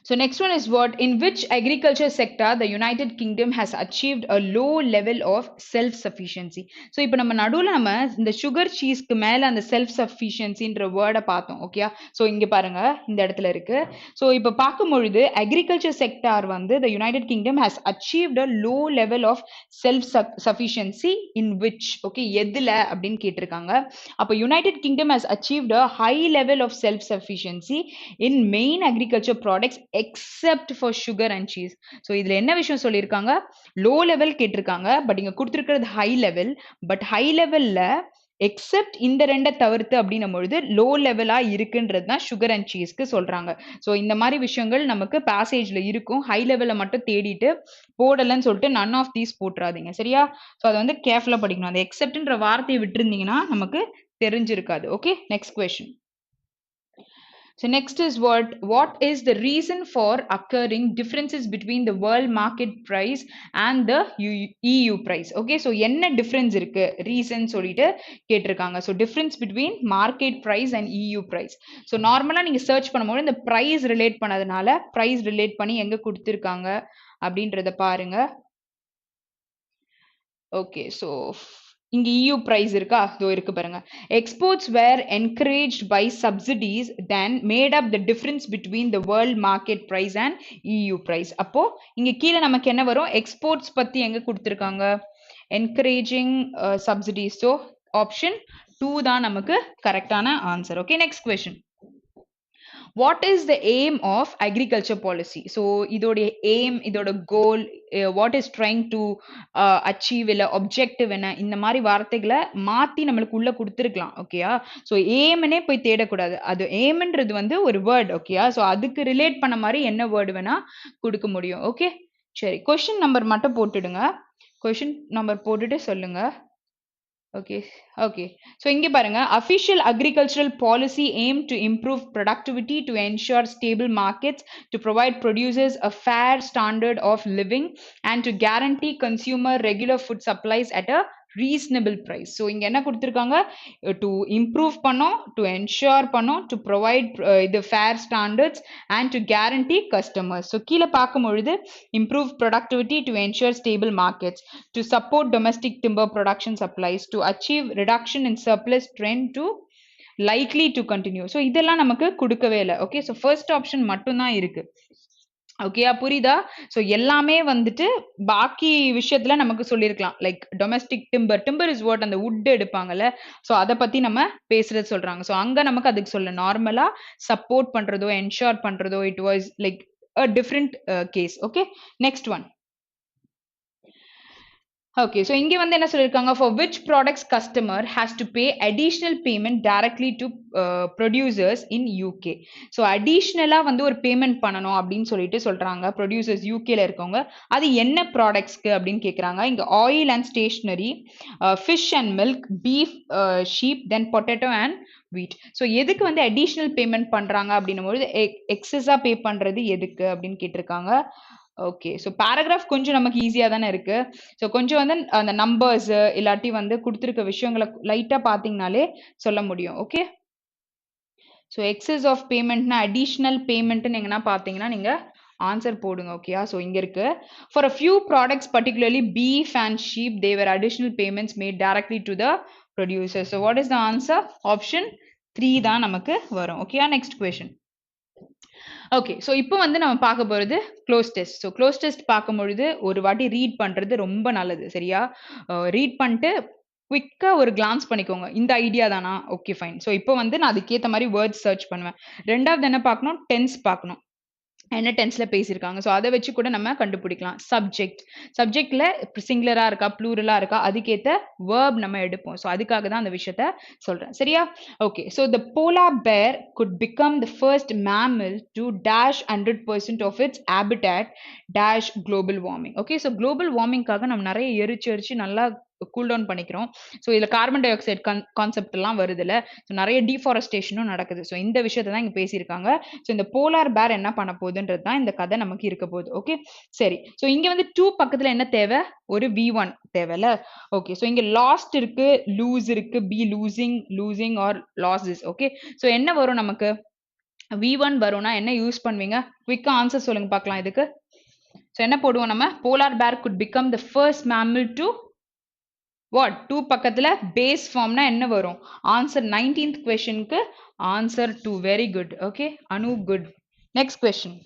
So next one is what? In which agriculture sector the United Kingdom has achieved a low level of self-sufficiency? So இப்போ நம்ம நடுவுல நம்ம இந்த சுகர் சீஸ்க்கு மேல அந்த செல்ஃப் சஃபிஷியன்சின்ற வேர்டை பார்த்தோம் ஓகேயா. ஸோ இங்க பாருங்க இந்த இடத்துல இருக்கு. ஸோ இப்போ பார்க்கும் பொழுது அக்ரிகல்ச்சர் செக்டார் வந்து the United Kingdom has achieved a low level of self sufficiency in which okay எதுல அப்படின்னு கேட்டிருக்காங்க. அப்போ United kingdom has achieved a high level of self sufficiency in main agriculture products except for sugar and cheese. So இதுல என்ன விஷயம் சொல்லியிருக்காங்க? Low level கேட்டிருக்காங்க. But இங்க கொடுத்துருக்கிறது ஹை லெவல். பட் ஹை லெவல்ல எக்ஸப்ட் இந்த ரெண்டை தவிர்த்து அப்படின்னும் பொழுது லோ லெவலா இருக்குன்றது தான் சுகர் அண்ட் சீஸ்க்கு சொல்றாங்க. ஸோ இந்த மாதிரி விஷயங்கள் நமக்கு பேசேஜ்ல இருக்கும். ஹை லெவல்ல மட்டும் தேடிட்டு போடலன்னு சொல்லிட்டு நன் ஆஃப் தீஸ் போட்டுறாதீங்க சரியா. ஸோ அதை வந்து கேர்ஃபுல்லா படிக்கணும். அந்த எக்ஸப்ட்ன்ற வார்த்தையை விட்டுருந்தீங்கன்னா நமக்கு தெரிஞ்சிருக்காது. Okay next question. So next is what is the reason for occurring differences between the world market price and the EU price? Okay, so என்ன difference இருக்கு reason சொல்லிட்டு கேட்டிருக்காங்க. So difference between market price and EU price. So நார்மலா நீங்க search பண்ணும்போது இந்த price relate பண்ணதுனால price relate பண்ணி எங்க கொடுத்திருக்காங்க அப்படின்றத பாருங்க. Okay, so இங்க EU price இருக்கா? இதோ இருக்கு பாருங்க. Exports were encouraged by subsidies then made up the difference between the world market price and EU price. அப்போ இங்க கீழே நமக்கு என்ன வரும்? Exports பத்தி எங்க கொடுத்திருக்காங்க? Encouraging subsidies. So option 2 தான் நமக்கு கரெக்டான answer. Okay, next question. What is the aim of agriculture policy? So இதோட aim, இதோட goal, what is trying to achieve இல்ல objective என்ன, இந்த மாதிரி வார்த்தைகளை மாத்தி நம்மளுக்கு உள்ள கொடுத்துருக்கலாம் ஓகேயா. ஸோ ஏம்னே போய் தேடக்கூடாது. அது ஏம்ன்றது வந்து ஒரு வேர்ட் ஓகேயா. ஸோ அதுக்கு ரிலேட் பண்ண மாதிரி என்ன வேர்டு வேணா கொடுக்க முடியும். ஓகே சரி, கொஸ்டின் நம்பர் மட்டும் போட்டுடுங்க. கொஸ்டின் நம்பர் போட்டுட்டு சொல்லுங்க. Okay. So இங்க பாருங்க, official agricultural policy aim to improve productivity to ensure stable markets, to provide producers a fair standard of living and to guarantee consumer regular food supplies at a reasonable price. So இங்க என்ன கொடுத்திருக்காங்க? To improve பண்ணோம், to ensure பண்ணோம், to provide the fair standards and to guarantee customers. So கீழே பார்க்கும் பொழுது improve productivity to ensure stable markets, to support domestic timber production supplies, to achieve reduction in surplus trend to likely to continue. So இதெல்லாம் நமக்கு கொடுக்கவே இல்லை. Okay, so first option மட்டும்தான் இருக்கு. ஓகேயா, புரியுதா? ஸோ எல்லாமே வந்துட்டு பாக்கி விஷயத்துல நமக்கு சொல்லியிருக்கலாம். Like domestic timber is what, அந்த வுட் எடுப்பாங்கல்ல, ஸோ அதை பத்தி நம்ம பேசுறது சொல்றாங்க. ஸோ அங்க நமக்கு அதுக்கு சொல்ல நார்மலா சப்போர்ட் பண்றதோ என்ஷோர் பண்றதோ it was like a different case. Okay, next one. Okay, so இங்க வந்து என்ன சொல்லிருக்காங்க? For which products customer has to pay additional payment directly to producers in UK. So additionalா வந்து ஒரு பேமெண்ட் பண்ணணும் அப்படின்னு சொல்லிட்டு சொல்றாங்க producers UKல இருக்கவங்க. அது என்ன ப்ராடக்ட்ஸ்க்கு அப்படின்னு கேக்குறாங்க. இங்க oil and stationery, fish and milk, beef, sheep, then potato and wheat. So எதுக்கு வந்து அடிஷ்னல் பேமெண்ட் பண்றாங்க அப்படின்னும் போது எக்ஸஸா பே பண்றது எதுக்கு அப்படின்னு கேட்டிருக்காங்க. ஓகே, ஸோ பேராகிராஃப் கொஞ்சம் நமக்கு ஈஸியாக தானே இருக்கு. ஸோ கொஞ்சம் வந்து அந்த நம்பர்ஸ் இல்லாட்டி வந்து கொடுத்துருக்க விஷயங்களை லைட்டாக பார்த்தீங்கனாலே சொல்ல முடியும். ஓகே, ஸோ எக்ஸஸ் ஆஃப் பேமெண்ட்னா அடிஷ்னல் பேமெண்ட்னு எங்கன்னா பார்த்தீங்கன்னா நீங்கள் ஆன்சர் போடுங்க ஓகேயா. ஸோ இங்கே இருக்கு, for a few products particularly beef and sheep there were additional payments made directly to the producer. So what is the answer? Option 3 தான் நமக்கு வரும். ஓகேயா, நெக்ஸ்ட் கொஸ்டின். ஓகே, ஸோ இப்போ வந்து நம்ம பார்க்க போகிறது close test. So close test பார்க்கும் பொழுது ஒரு வாட்டி ரீட் பண்ணுறது ரொம்ப நல்லது சரியா. ரீட் பண்ணிட்டு குவிக்காக ஒரு கிளான்ஸ் பண்ணிக்கோங்க. இந்த ஐடியா தானா? Okay fine. ஸோ இப்போ வந்து நான் அதுக்கேற்ற மாதிரி வேர்ட்ஸ் சர்ச் பண்ணுவேன். ரெண்டாவது என்ன பார்க்கணும்? டென்ஸ் பார்க்கணும், என்ன டென்ஸ்ல பேசியிருக்காங்க. ஸோ அதை வச்சு கூட நம்ம கண்டுபிடிக்கலாம். சப்ஜெக்ட்ல சிங்குலரா இருக்கா ப்ளூரலா இருக்கா அதுக்கேற்ற வேர்ப் நம்ம எடுப்போம். ஸோ அதுக்காக தான் அந்த விஷயத்த சொல்றேன் சரியா. ஓகே, ஸோ த போலார் பேர் could become the first mammal to dash 100% of its habitat dash global warming. Okay, so global வார்மிங்காக நம்ம நிறைய எரிச்சு நல்லா கூல் டவுன் பண்ணிக்கிறோம். ஸோ இதில் கார்பன் டை ஆக்சைடு கான்செப்ட் எல்லாம் வருது இல்லை. ஸோ நிறைய டீஃபாரஸ்டேஷனும் நடக்குது. ஸோ இந்த விஷயத்தை தான் இங்கே பேசியிருக்காங்க. ஸோ இந்த போலார் பேர் என்ன பண்ண போகுதுன்றது தான் இந்த கதை நமக்கு இருக்க போகுது. ஓகே சரி, ஸோ இங்கே வந்து 2 பக்கத்தில் என்ன தேவை? ஒரு V1 தேவையில்ல. ஓகே, ஸோ இங்கே லாஸ்ட் இருக்கு, லூஸ் இருக்கு, be losing or losses. Okay, so என்ன வரும் நமக்கு? V1 வரும்னா என்ன யூஸ் பண்ணுவீங்க? குயிக்கா ஆன்சர் சொல்லுங்க பார்க்கலாம் இதுக்கு. ஸோ என்ன போடுவோம் நம்ம? போலார் பேர் could become the first mammal to what? 2 பக்கத்துல பேஸ் ஃபார்ம்னா என்ன வரும்? ஆன்சர் 19th கொஸ்டினுக்கு answer 2. Very good. Okay Anu good. Next question.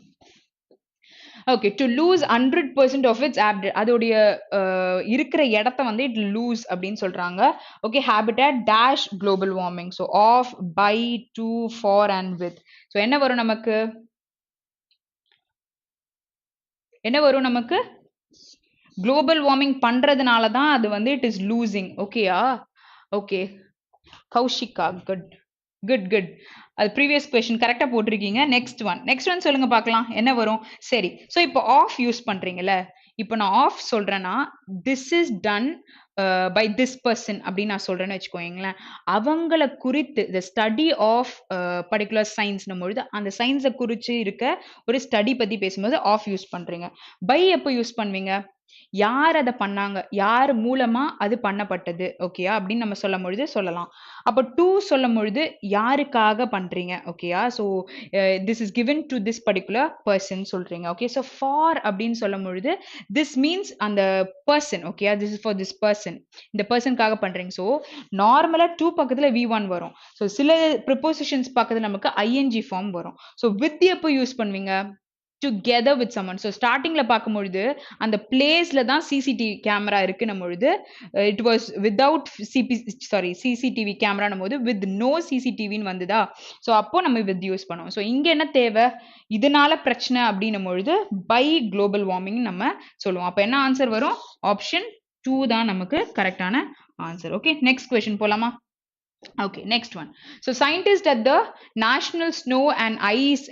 Okay to lose 100% of its அதோடைய இருக்கிற இடத்த வந்து இட் லூஸ் அப்படின்னு சொல்றாங்க. Okay habitat dash global warming. So of, by, to, for and with. So என்ன வரும் நமக்கு? என்ன வரும் நமக்கு? குளோபல் வார்மிங் பண்றதுனால தான் அது வந்து இட் இஸ் லூசிங். ஓகேயா? Okay Kaushika good good good. அது ப்ரீவியஸ் கொஸ்டின் கரெக்டாக போட்டிருக்கீங்க. நெக்ஸ்ட் ஒன் சொல்லுங்க பார்க்கலாம் என்ன வரும். சரி ஸோ இப்போ ஆஃப் யூஸ் பண்றீங்கல்ல, இப்போ நான் ஆஃப் சொல்றேன்னா this is done by this person அப்படின்னு நான் சொல்றேன்னு வச்சுக்கோங்களேன். அவங்கள குறித்து த ஸ்டடி ஆஃப் பர்டிகுலர் சயின்ஸ்னும் பொழுது அந்த சயின்ஸை குறித்து இருக்க ஒரு ஸ்டடி பத்தி பேசும்போது ஆஃப் யூஸ் பண்றீங்க. பை எப்போ யூஸ் பண்ணுவீங்க? யார் அதை பண்ணாங்க, யார் மூலமா அது பண்ணப்பட்டது, ஓகேயா அப்படின்னு நம்ம சொல்லும் பொழுது சொல்லலாம். அப்போ டூ சொல்லும் பொழுது யாருக்காக பண்றீங்க, ஓகேயா. So this is given to this particular person சொல்றீங்க. ஓகே ஸோ ஃபார் அப்படின்னு சொல்லும் பொழுது திஸ் மீன்ஸ் அந்த பர்சன், ஓகேயா. This is for this person, இந்த பர்சனுக்காக பண்றீங்க. ஸோ நார்மலா டூ பக்கத்துல V1 வரும். ஸோ சில ப்ரிப்போசிஷன்ஸ் பக்கத்துல நமக்கு ஐஎன்ஜி ஃபார்ம் வரும். ஸோ வித் எப்போ யூஸ் பண்ணுவீங்க? Together with summon. ஸோ ஸ்டார்டிங்ல பார்க்கும்பொழுது அந்த பிளேஸ்ல தான் சிசிடிவி கேமரா இருக்குன்னும் பொழுது இட் வாஸ் வித்வுட் சிசிடிவி கேமரானும் போது வித் நோ சிசிடிவின்னு வந்ததா. ஸோ அப்போ நம்ம வித் யூஸ் பண்ணுவோம். ஸோ இங்க என்ன தேவை? இதனால பிரச்சனை அப்படின்னும் பொழுது பை குளோபல் வார்மிங் நம்ம சொல்லுவோம். அப்போ என்ன ஆன்சர் வரும்? ஆப்ஷன் 2 தான் நமக்கு கரெக்டான ஆன்சர். ஓகே நெக்ஸ்ட் கொஸ்டின் போலாமா? Okay, next one. So scientists at the National Snow and Ice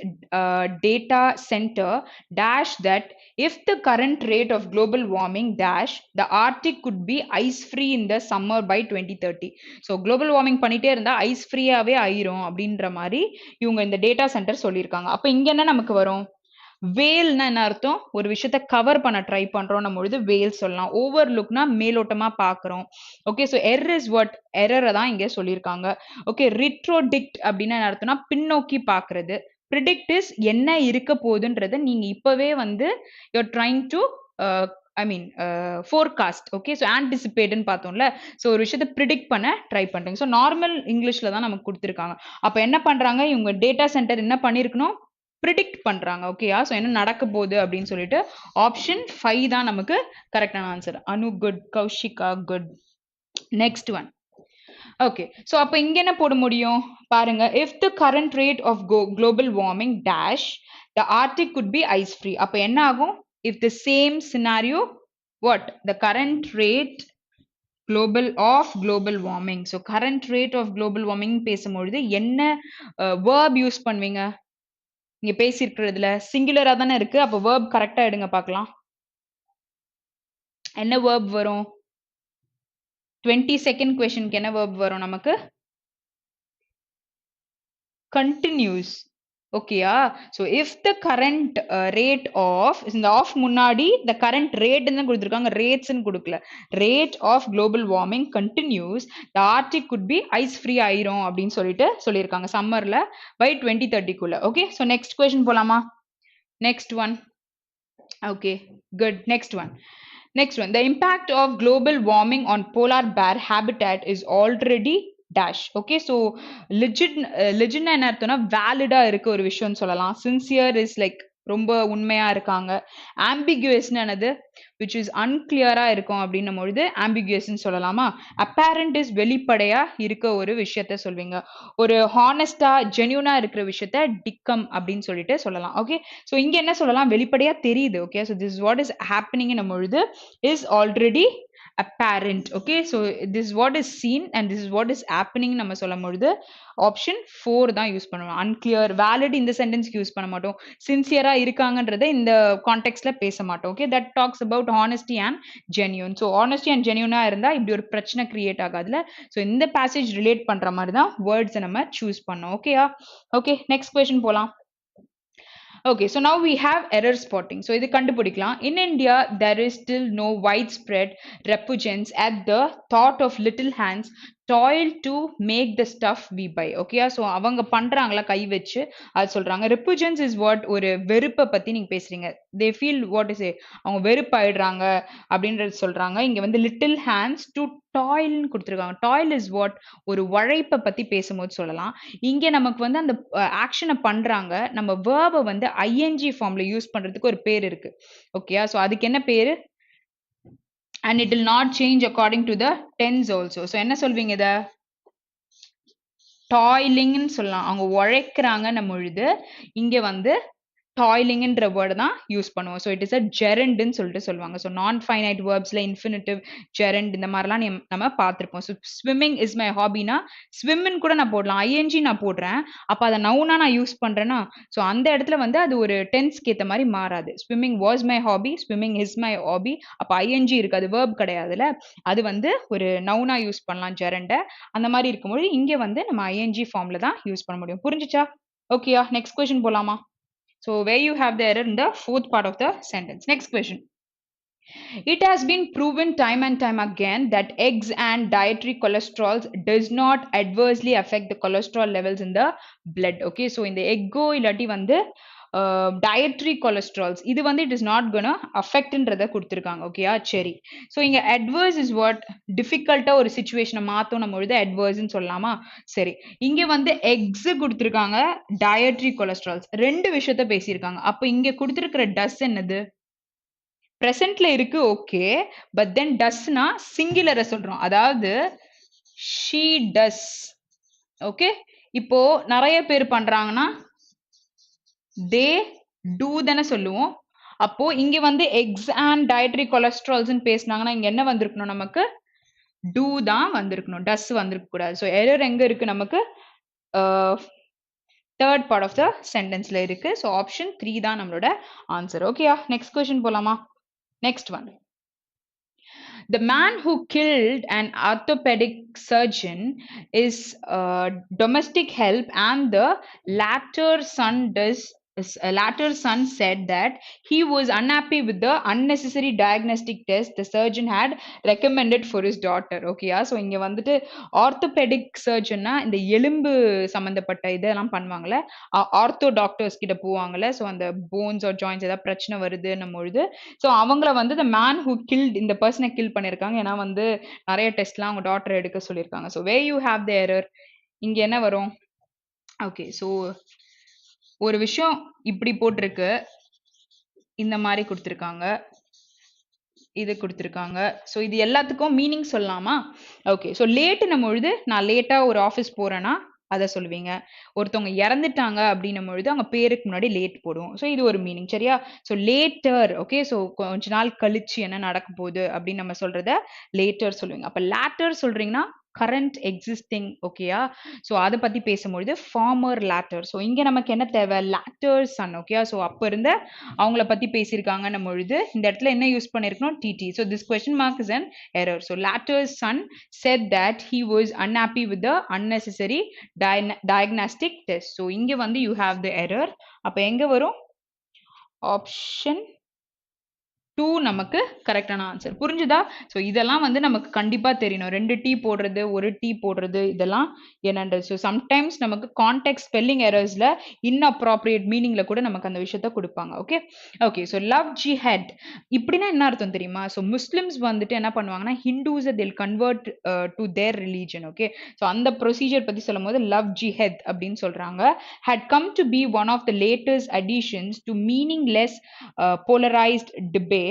Data Center dash that if the current rate of global warming dash, the Arctic could be ice free in the summer by 2030. So global warming பண்ணிட்டே இருந்தா ice free ஆவே ஆயிரும் அப்படின்ற மாதிரி இவங்க இந்த data centre சொல்லியிருக்காங்க. அப்ப இங்க என்ன நமக்கு வரும்? வேல்னா என்ன அர்த்தம்? ஒரு விஷயத்த கவர் பண்ண ட்ரை பண்றோம் பொழுது வேல் சொல்லலாம். ஓவர் லுக்னா மேலோட்டமா பாக்குறோம். Okay so err is what? எரரை தான் இங்க சொல்லியிருக்காங்க. ஓகே ரிட்ரோடிக்ட் அப்படின்னா என்ன அர்த்தம்னா பின்னோக்கி பாக்குறது. ப்ரிடிக்ட் இஸ் என்ன இருக்க போகுதுன்றத நீங்க இப்பவே வந்து you're trying to I mean forecast. Okay so ஆன்டிசிபேட்னு பார்த்தோம்ல. ஸோ ஒரு விஷயத்த ப்ரிடிக்ட் பண்ண ட்ரை பண்றீங்க. ஸோ நார்மல் இங்கிலீஷ்ல தான் நமக்கு கொடுத்துருக்காங்க. அப்ப என்ன பண்றாங்க இவங்க டேட்டா சென்டர்? என்ன பண்ணிருக்கணும்? ப்ரிடிக்ட் பண்றாங்க. ஓகேயா? ஸோ என்ன நடக்க போகுது அப்படின்னு சொல்லிட்டு ஆப்ஷன் 5 தான் நமக்கு கரெக்டான answer. Anu good, Kaushika good. Next one. Okay so அப்போ இங்க என்ன போட முடியும் பாருங்க. If the current rate of global warming dash the arctic could be ice free. அப்போ என்ன ஆகும்? If the same scenario what? The current rate global warming. So current rate of global warming பேசும்பொழுது என்ன வேர்ப் யூஸ் பண்ணுவீங்க? இங்க பேசியிருக்கிறதுல சிங்குலரா தானே இருக்கு. அப்போ வேர்ப் கரெக்டா எடுங்க பார்க்கலாம். என்ன வேர்ப் வரும்? 22nd கொஸ்டினுக்கு என்ன வேர்ப் வரும் நமக்கு? கண்டினியூஸ். ஓகேயா? So if the current rate of, இந்த ஆஃப் முன்னாடி த கரண்ட் ரேட்னு கொடுத்துருக்காங்க, ரேட்ஸ்ன்னு கொடுக்கல. Rate of global warming continues the arctic could be ice free ஆயிரும் அப்படின்னு சொல்லிட்டு சொல்லியிருக்காங்க சம்மர்ல பை 2030க்குள்ள. ஓகே ஸோ நெக்ஸ்ட் கொஸ்டின் போலாமா? Next one. Okay, good. Next one. The impact of global warming on polar bear habitat is already dash. Okay, so legit என்ன அர்த்தம்னா வேலிடா இருக்க ஒரு விஷயம்னு சொல்லலாம். Sincere is like ரொம்ப உண்மையா இருக்காங்க. ஆம்பிகுவஸ்னு என்னது? which is unclear-ஆ இருக்கும் அப்படின்னும் பொழுது ஆம்பிகுவஸ்ன்னு சொல்லலாமா? apparent is வெளிப்படையா இருக்க ஒரு விஷயத்த சொல்வீங்க. ஒரு ஹானஸ்டா ஜென்யூனா இருக்கிற விஷயத்த டிக்கம் அப்படின்னு சொல்லிட்டு சொல்லலாம். ஓகே ஸோ இங்க என்ன சொல்லலாம்? வெளிப்படையா தெரியுது. Okay so this what is happening என்னும் பொழுது is already apparent. Okay so this is what is seen and this is what is happening நம்ம சொல்லும் பொழுது ஆப்ஷன் 4 தான் யூஸ் பண்ணுவோம். unclear, valid இந்த சென்டென்ஸ்க்கு யூஸ் பண்ண மாட்டோம். சின்சியரா இருக்காங்கன்றத இந்த கான்டெக்ட்ல பேச மாட்டோம். Okay that talks about honesty and genuine. so honesty and genuine இருந்தா இப்படி ஒரு பிரச்சனை கிரியேட் ஆகாதுல. so இந்த passage ரிலேட் பண்ற மாதிரி தான் வேர்ட்ஸ் நம்ம சூஸ் பண்ணோம். ஓகேயா? ஓகே நெக்ஸ்ட் क्वेश्चन போலாம். Okay, so now we have error spotting. So, இது கண்டுபிடிக்கலாம். In India, there is still no widespread repugnance at the thought of little hands toil to make the stuff we buy. ஓகேயா? So அவங்க பண்றாங்களா கை வச்சு அது சொல்றாங்க. repugnance is what ஒரு வெறுப்பை பத்தி நீங்க பேசுறீங்க. they feel what is it அவங்க வெறுப்பாயிடுறாங்க அப்படின்றது சொல்றாங்க. இங்க வந்து little hands to toil ன்னு கொடுத்துருக்காங்க. toil is what ஒரு உழைப்பை பத்தி பேசும்போது சொல்லலாம். இங்க நமக்கு வந்து அந்த ஆக்ஷனை பண்றாங்க. நம்ம வேர்பை வந்து ing ஃபார்ம்ல யூஸ் பண்றதுக்கு ஒரு பேர் இருக்கு. ஓகேயா? ஸோ அதுக்கு என்ன பேரு? And it will not change according to the tense also. So என்ன சொல்வீங்க இத? toiling ன்னு சொல்லலாம். அவங்க உழைக்கிறாங்கன்னும் பொழுது இங்க வந்து toiling ன்ற வேர்டு தான் யூஸ் பண்ணுவோம். So it is a gerund ன்னு சொல்லிட்டு சொல்லுவாங்க. ஸோ நான் ஃபைனைட் வேர்ப்ஸ்ல இன்ஃபினிட்டிவ் gerund இந்த மாதிரிலாம் நம்ம பார்த்திருப்போம். ஸோ ஸ்விம்மிங் இஸ் மை ஹாபினா ஸ்விம்மின்னு கூட நான் போடலாம். ing நான் போடுறேன். அப்ப அதை நவுனா நான் யூஸ் பண்றேன்னா ஸோ அந்த இடத்துல வந்து அது ஒரு டென்ஸ்க்கு ஏத்த மாதிரி மாறாது. Swimming was my hobby, swimming is my hobby. அப்ப ing இருக்கு, அது வேர்ப் கிடையாதுல. அது வந்து ஒரு நவுனா யூஸ் பண்ணலாம் gerund. அந்த மாதிரி இருக்கும்போது இங்க வந்து நம்ம ing ஃபார்ம்ல தான் யூஸ் பண்ண முடியும். புரிஞ்சுச்சா? ஓகேயா? நெக்ஸ்ட் கொஸ்டின் போலாமா? So where you have the error in the fourth part of the sentence. Next question. It has been proven time and time again that eggs and dietary cholesterol does not adversely affect the cholesterol levels in the blood. Okay, so in the eggo illati வந்து dietary cholesterols இது வந்து it is not gonna affect ன்றத கொடுத்திருக்காங்க. ஓகேயா? சரி. So இங்க adverse is what டிஃபிகல்ட்டா ஒரு சுச்சுவேஷனை மாத்தணும் பொழுது adverse ன்னு சொல்லலாமா? சரி. இங்க வந்து eggs கொடுத்திருக்காங்க, dietary cholesterols ரெண்டு விஷயத்த பேசியிருக்காங்க. அப்ப இங்க கொடுத்திருக்கிற does என்னது? presentல இருக்கு. ஓகே, பட் தென் டஸ்னா சிங்குலரை சொல்றோம். அதாவது she does. ஓகே, இப்போ நிறைய பேர் பண்றாங்கன்னா they do தானே சொல்லுவோம். அப்போ இங்க வந்து eggs and dietary cholesterols பேசினாங்கன்னா இங்க என்ன வந்திருக்கணும்? நமக்கு do தான் வந்திருக்கணும், does வந்திருக்க கூடாது. ஸோ எரர் எங்க இருக்கு? நமக்கு third part of the sentenceல இருக்கு. ஸோ ஆப்ஷன் 3 தான் நம்மளோட ஆன்சர். ஓகேயா? நெக்ஸ்ட் கொஸ்டின் போலாமா? Next one. The man who killed an orthopedic surgeon is domestic help, and the latter son said that he was unhappy with the unnecessary diagnostic test the surgeon had recommended for his daughter. Okay, so இங்க வந்துட்டு orthopedic surgeon னா இந்த எலும்பு சம்பந்தப்பட்ட இதெல்லாம் பண்ணுவாங்கல்ல, ortho doctors கிட்ட போவாங்கல்ல. ஸோ அந்த போன்ஸ் ஆர் ஜாயின்ஸ் ஏதாவது பிரச்சனை வருதுன்னும் பொழுது ஸோ அவங்கள வந்து the man who killed இந்த பர்சனை கில் பண்ணியிருக்காங்க. ஏன்னா வந்து நிறைய டெஸ்ட்லாம் அவங்க டாக்டர் எடுக்க சொல்லியிருக்காங்க. So where you have the error, இங்க என்ன வரும்? ஓகே, ஸோ ஒரு விஷயம் இப்படி போட்டிருக்கு, இந்த மாதிரி கொடுத்துருக்காங்க, இது கொடுத்துருக்காங்க. ஸோ இது எல்லாத்துக்கும் மீனிங் சொல்லலாமா? ஓகே, ஸோ லேட்டுன்னும் பொழுது நான் லேட்டாக ஒரு ஆஃபீஸ் போகிறேன்னா அதை சொல்லுவீங்க. ஒருத்தவங்க இறந்துட்டாங்க அப்படின்னும் பொழுது அவங்க பேருக்கு முன்னாடி லேட் போடுவோம். ஸோ இது ஒரு மீனிங். சரியா? So later. ஓகே, ஸோ கொஞ்ச நாள் கழிச்சு என்ன நடக்க போகுது அப்படின்னு நம்ம சொல்றத லேட்டர் சொல்லுவீங்க. அப்போ லேட்டர் சொல்றீங்கன்னா கரண்ட் எக்ஸிஸ்டிங். ஓகேயா? ஸோ அதை பத்தி பேசும்பொழுது ஃபார்மர் லேட்டர். ஸோ இங்க நமக்கு என்ன தேவை? Later Sun. ஓகேயா? ஸோ அப்ப இருந்த அவங்கள பத்தி பேசியிருக்காங்கன்னும் பொழுது இந்த இடத்துல என்ன யூஸ் பண்ணிருக்கணும்? Did. So this question mark is an error. So later son said that he was unhappy with the unnecessary diagnostic test. So இங்க வந்து you have the error. அப்ப எங்க வரும்? ஆப்ஷன் 2 நமக்கு கரெக்டான ஆன்சர். புரிஞ்சுதா? ஸோ இதெல்லாம் வந்து நமக்கு கண்டிப்பா தெரியணும். 2 டீ போடுறது, 1 டீ போடுறது, இதெல்லாம் என்னன்றது. ஸோ சம்டைம்ஸ் நமக்கு கான்டெக்ட் ஸ்பெல்லிங் எரர்ஸ்ல இன்அப்ராப்ரியேட் மீனிங்ல கூட நமக்கு அந்த விஷயத்த கொடுப்பாங்க. Okay okay. ஸோ லவ் ஜிஹத் இப்படின்னா என்ன அர்த்தம் தெரியுமா? ஸோ முஸ்லிம்ஸ் வந்துட்டு என்ன பண்ணுவாங்கன்னா ஹிந்துஸ் தில் convert to their religion. Okay, so அந்த ப்ரொசீஜர் பத்தி சொல்லும் போது லவ் ஜிஹத் அப்படின்னு சொல்றாங்க. had come to be one of the latest additions to meaningless polarized debate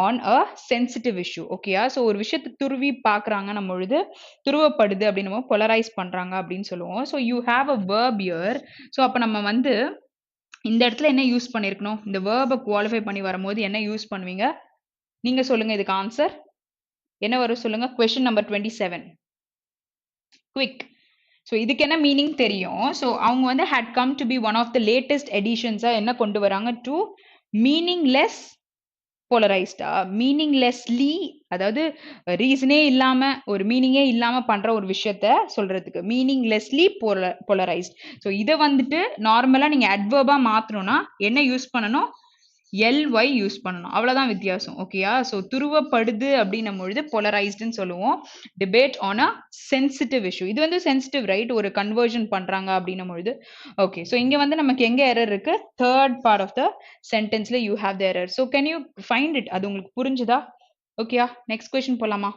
on a sensitive issue. ஓகேயா? ஸோ ஒரு விஷயத்தை துருவி பார்க்குறாங்க நம்ம பொழுது துருவப்படுது அப்படின்னு நம்ம பொலரைஸ் பண்றாங்க அப்படின்னு சொல்லுவோம். So you have a verb here. So அப்போ நம்ம வந்து இந்த இடத்துல என்ன யூஸ் பண்ணிருக்கணும்? இந்த வேர்பை குவாலிஃபை பண்ணி வரும்போது என்ன யூஸ் பண்ணுவீங்க? நீங்க சொல்லுங்க. இதுக்கு ஆன்சர் என்ன வரும் சொல்லுங்க? Question number 27. குவிக். ஸோ இதுக்கு என்ன மீனிங் தெரியும்? ஸோ அவங்க வந்து had come to be one of the latest editions என்ன கொண்டு வராங்க? டு மீனிங்லெஸ் போலரைஸ்டா, மீனிங்லெஸ்லி, அதாவது ரீசனே இல்லாம ஒரு மீனிங்கே இல்லாம பண்ற ஒரு விஷயத்த சொல்றதுக்கு மீனிங்லெஸ்லி போலரைஸ்ட். ஸோ இதை வந்துட்டு நார்மலா நீங்க அட்வர்பா மாத்தணும்னா என்ன யூஸ் பண்ணணும்? ly யூஸ் பண்ணணும். அவ்வளவுதான் வித்தியாசம். ஓகேயா? ஸோ துருவப்படுது அப்படின்னும் பொழுது போலரைஸ்டுன்னு சொல்லுவோம். Debate on a sensitive issue. இது வந்து சென்சிட்டிவ் ரைட்? ஒரு கன்வர்ஷன் பண்றாங்க அப்படின்னும் பொழுது. ஓகே. ஸோ இங்க வந்து நமக்கு எங்க எரர் இருக்கு? தேர்ட் பார்ட் ஆஃப் த சென்டென்ஸ்ல you have the error. So can you find it? அது உங்களுக்கு புரிஞ்சுதா? ஓகேயா? நெக்ஸ்ட் கொஸ்டின் போலாமா?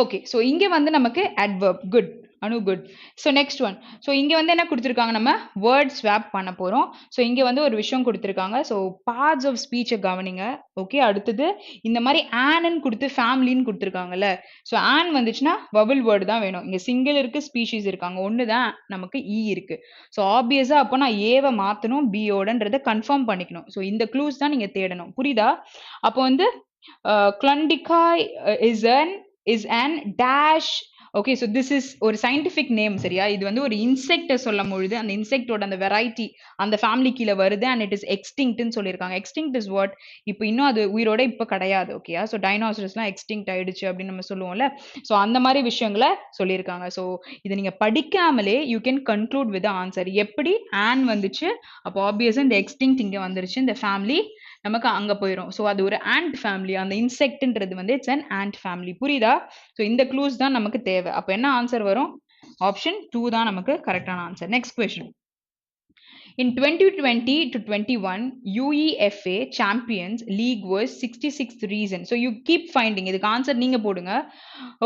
ஓகே. ஸோ இங்க வந்து நமக்கு adverb. Good. Anu good. So next one. So இங்க வந்து என்ன குடுத்திருக்காங்க? நம்ம வேர்ட் ஸ்வாப் பண்ண போறோம். ஸோ இங்க வந்து ஒரு விஷயம் குடுத்திருக்காங்க. ஸோ பார்ட்ஸ் ஆஃப் ஸ்பீச்ச கவனிங்க. ஓகே. அடுத்தது இந்த மாரி ஆன்னு குடுத்து ஃபேமிலின்னு குடுத்திருக்காங்கல்ல. ஸோ ஆன் வந்துச்சுன்னா வவல் வேர்ட் தான் வேணும். இங்க சிங்கிள் இருக்கு, ஸ்பீஷீஸ் இருக்கு. அங்க ஒண்ணு தான் நமக்கு இருக்கு. ஸோ ஆப்வியஸா அப்ப நான் ஏவ மாத்தணும் பியோடன்றத கன்ஃபார்ம் பண்ணிக்கணும். ஸோ இந்த க்ளூஸ் தான் நீங்க தேடணும். புரியுதா? அப்போ வந்து Klondike is an dash. Okay. So this is ஒரு சயின்டிஃபிக் நேம் சரியா? இது வந்து ஒரு இன்செக்ட சொல்லும் பொழுது அந்த இன்செக்டோட அந்த வெரைட்டி அந்த ஃபேமிலி கீழ வருது அண்ட் இட் இஸ் எக்ஸ்டிங்க்ட்னு சொல்லியிருக்காங்க. Extinct is what? இப்போ இன்னும் அது உயிரோட இப்ப கிடையாது. ஓகேயா? ஸோ டைனோசரஸ்லாம் எக்ஸ்டிங்க்ட் ஆயிடுச்சு அப்படின்னு நம்ம சொல்லுவோம்ல. ஸோ அந்த மாதிரி விஷயங்களை சொல்லியிருக்காங்க. ஸோ இதை நீங்க படிக்காமலே you can conclude with answer. எப்படி ஆன் வந்துச்சு? அப்போ ஆப்வியஸா இந்த எக்ஸ்டிங்க்ட் இங்க வந்துருச்சு. இந்த ஃபேமிலி நமக்கு அங்க போயிரும். ஸோ அது ஒரு ஆண்ட் ஃபேமிலி. அந்த இன்செக்ட்ன்றது வந்து இட்ஸ் அன் ஆண்ட் ஃபேமிலி. புரியுதா? ஸோ இந்த க்ளூஸ் தான் நமக்கு தேவை. அப்ப என்ன ஆன்சர் வரும்? ஆப்ஷன் 2 தான் நமக்கு கரெக்டான answer. Next question. In 2020 to 21, UEFA Champions League was 66th reason. So you keep finding. இதுக்கு ஆன்சர் நீங்க போடுங்க.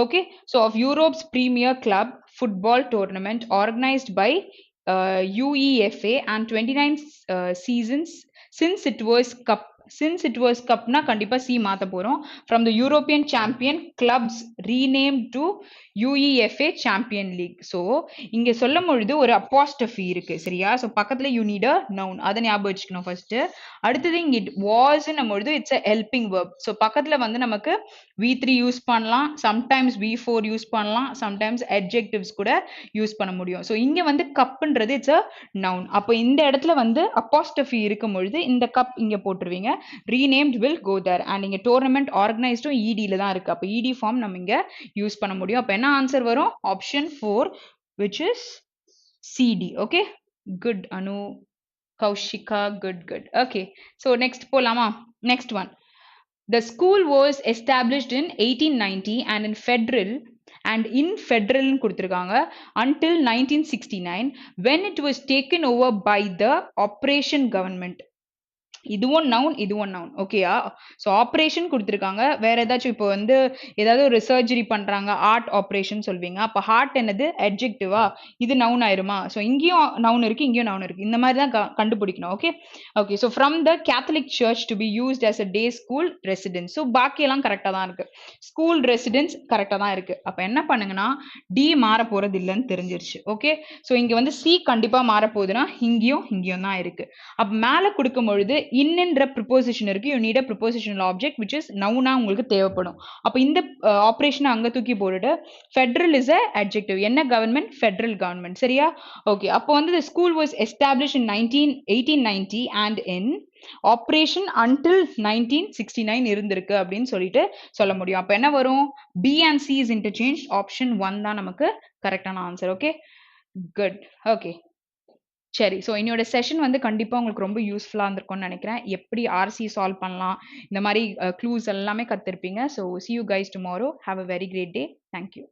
Okay. So of Europe's premier club football tournament organized by UEFA and 29 seasons since it was cup. Since it was cup na கண்டிப்பா C மாத்த போறோம். From the European champion clubs renamed to UEFA Champion League. So இங்க சொல்லும் பொழுது ஒரு apostrophe இருக்கு சரியா? So பக்கத்துல you need a noun. அதை ஞாபகம் வச்சுக்கணும் first. அடுத்தது இங்க it was ன்னும் பொழுது it's a helping verb. So பக்கத்துல வந்து நமக்கு V3 யூஸ் பண்ணலாம், sometimes V4 யூஸ் பண்ணலாம், sometimes adjectives கூட யூஸ் பண்ண முடியும். So இங்க வந்து கப்ன்றது it's a noun. அப்போ இந்த இடத்துல வந்து apostrophe இருக்கும் பொழுது இந்த கப் இங்க போட்டுருவீங்க. renamed will go there. and இங்க tournament organized ed ல தான் இருக்கு. அப்போ ed form நம்ம இங்க யூஸ் பண்ண முடியும். அப்போ என்ன ஆன்சர் வரும்? Option 4 which is CD. okay. good Anu. Kaushika. good. okay. so next போலாமா? next one. The school was established in 1890 and in federal கொடுத்திருக்காங்க until 1969 when it was taken over by the operation government. இதுவும் noun, இதுவும் noun. ஓகேயா? So operation கொடுத்துருக்காங்க. வேற ஏதாச்சும் இப்போ வந்து ஏதாவது ஒரு சர்ஜரி பண்றாங்க, ஆர்ட் ஆப்ரேஷன் சொல்வீங்க. அப்போ ஹார்ட் என்னது? அட்ஜெக்டிவா? இது நவுன் ஆயிருமா? ஸோ இங்கேயும் நவுன் இருக்கு, இங்கேயும் நவுன் இருக்கு. இந்த மாதிரி தான் கண்டுபிடிக்கணும். Okay. Okay. So from the Catholic church to be used as a day school residence. So பாக்கியெல்லாம் கரெக்டாக தான் இருக்கு. ஸ்கூல் ரெசிடென்ஸ் கரெக்டாக தான் இருக்கு. அப்போ என்ன பண்ணுங்கன்னா டி மாற போறது இல்லைன்னு தெரிஞ்சிருச்சு. ஓகே. ஸோ இங்க வந்து சி கண்டிப்பா மாற போகுதுன்னா இங்கேயும் தான் இருக்கு. அப்போ மேலே கொடுக்கும் பொழுது இன்னென்ற ப்ரிப்போசிஷன் இருக்கு. You need a prepositional object which is நவுனா உங்களுக்கு தேவைப்படும். அப்போ இந்த ஆப்ரேஷனை அங்க தூக்கி போட்டுட்டு ஃபெடரல் இஸ் அ அட்ஜெக்டிவ். என்ன கவர்மெண்ட்? Federal government. சரியா? ஓகே. அப்போ வந்து the school was established in 1890 and in operation until 1969 இருந்திருக்கு அப்படின்னு சொல்லிட்டு சொல்ல முடியும். அப்ப என்ன வரும்? B and C is interchanged. Option 1 தான் நமக்கு கரெக்டான ஆன்சர். ஓகே. குட். ஓகே. சரி. ஸோ என்னோட செஷன் வந்து கண்டிப்பா உங்களுக்கு ரொம்ப யூஸ்ஃபுல்லா இருந்திருக்கும்னு நினைக்கிறேன். எப்படி ஆர்சி சால்வ் பண்ணலாம், இந்த மாதிரி க்ளூஸ் எல்லாமே கத்திருப்பீங்க. So see you guys tomorrow. Have a very great day. Thank you.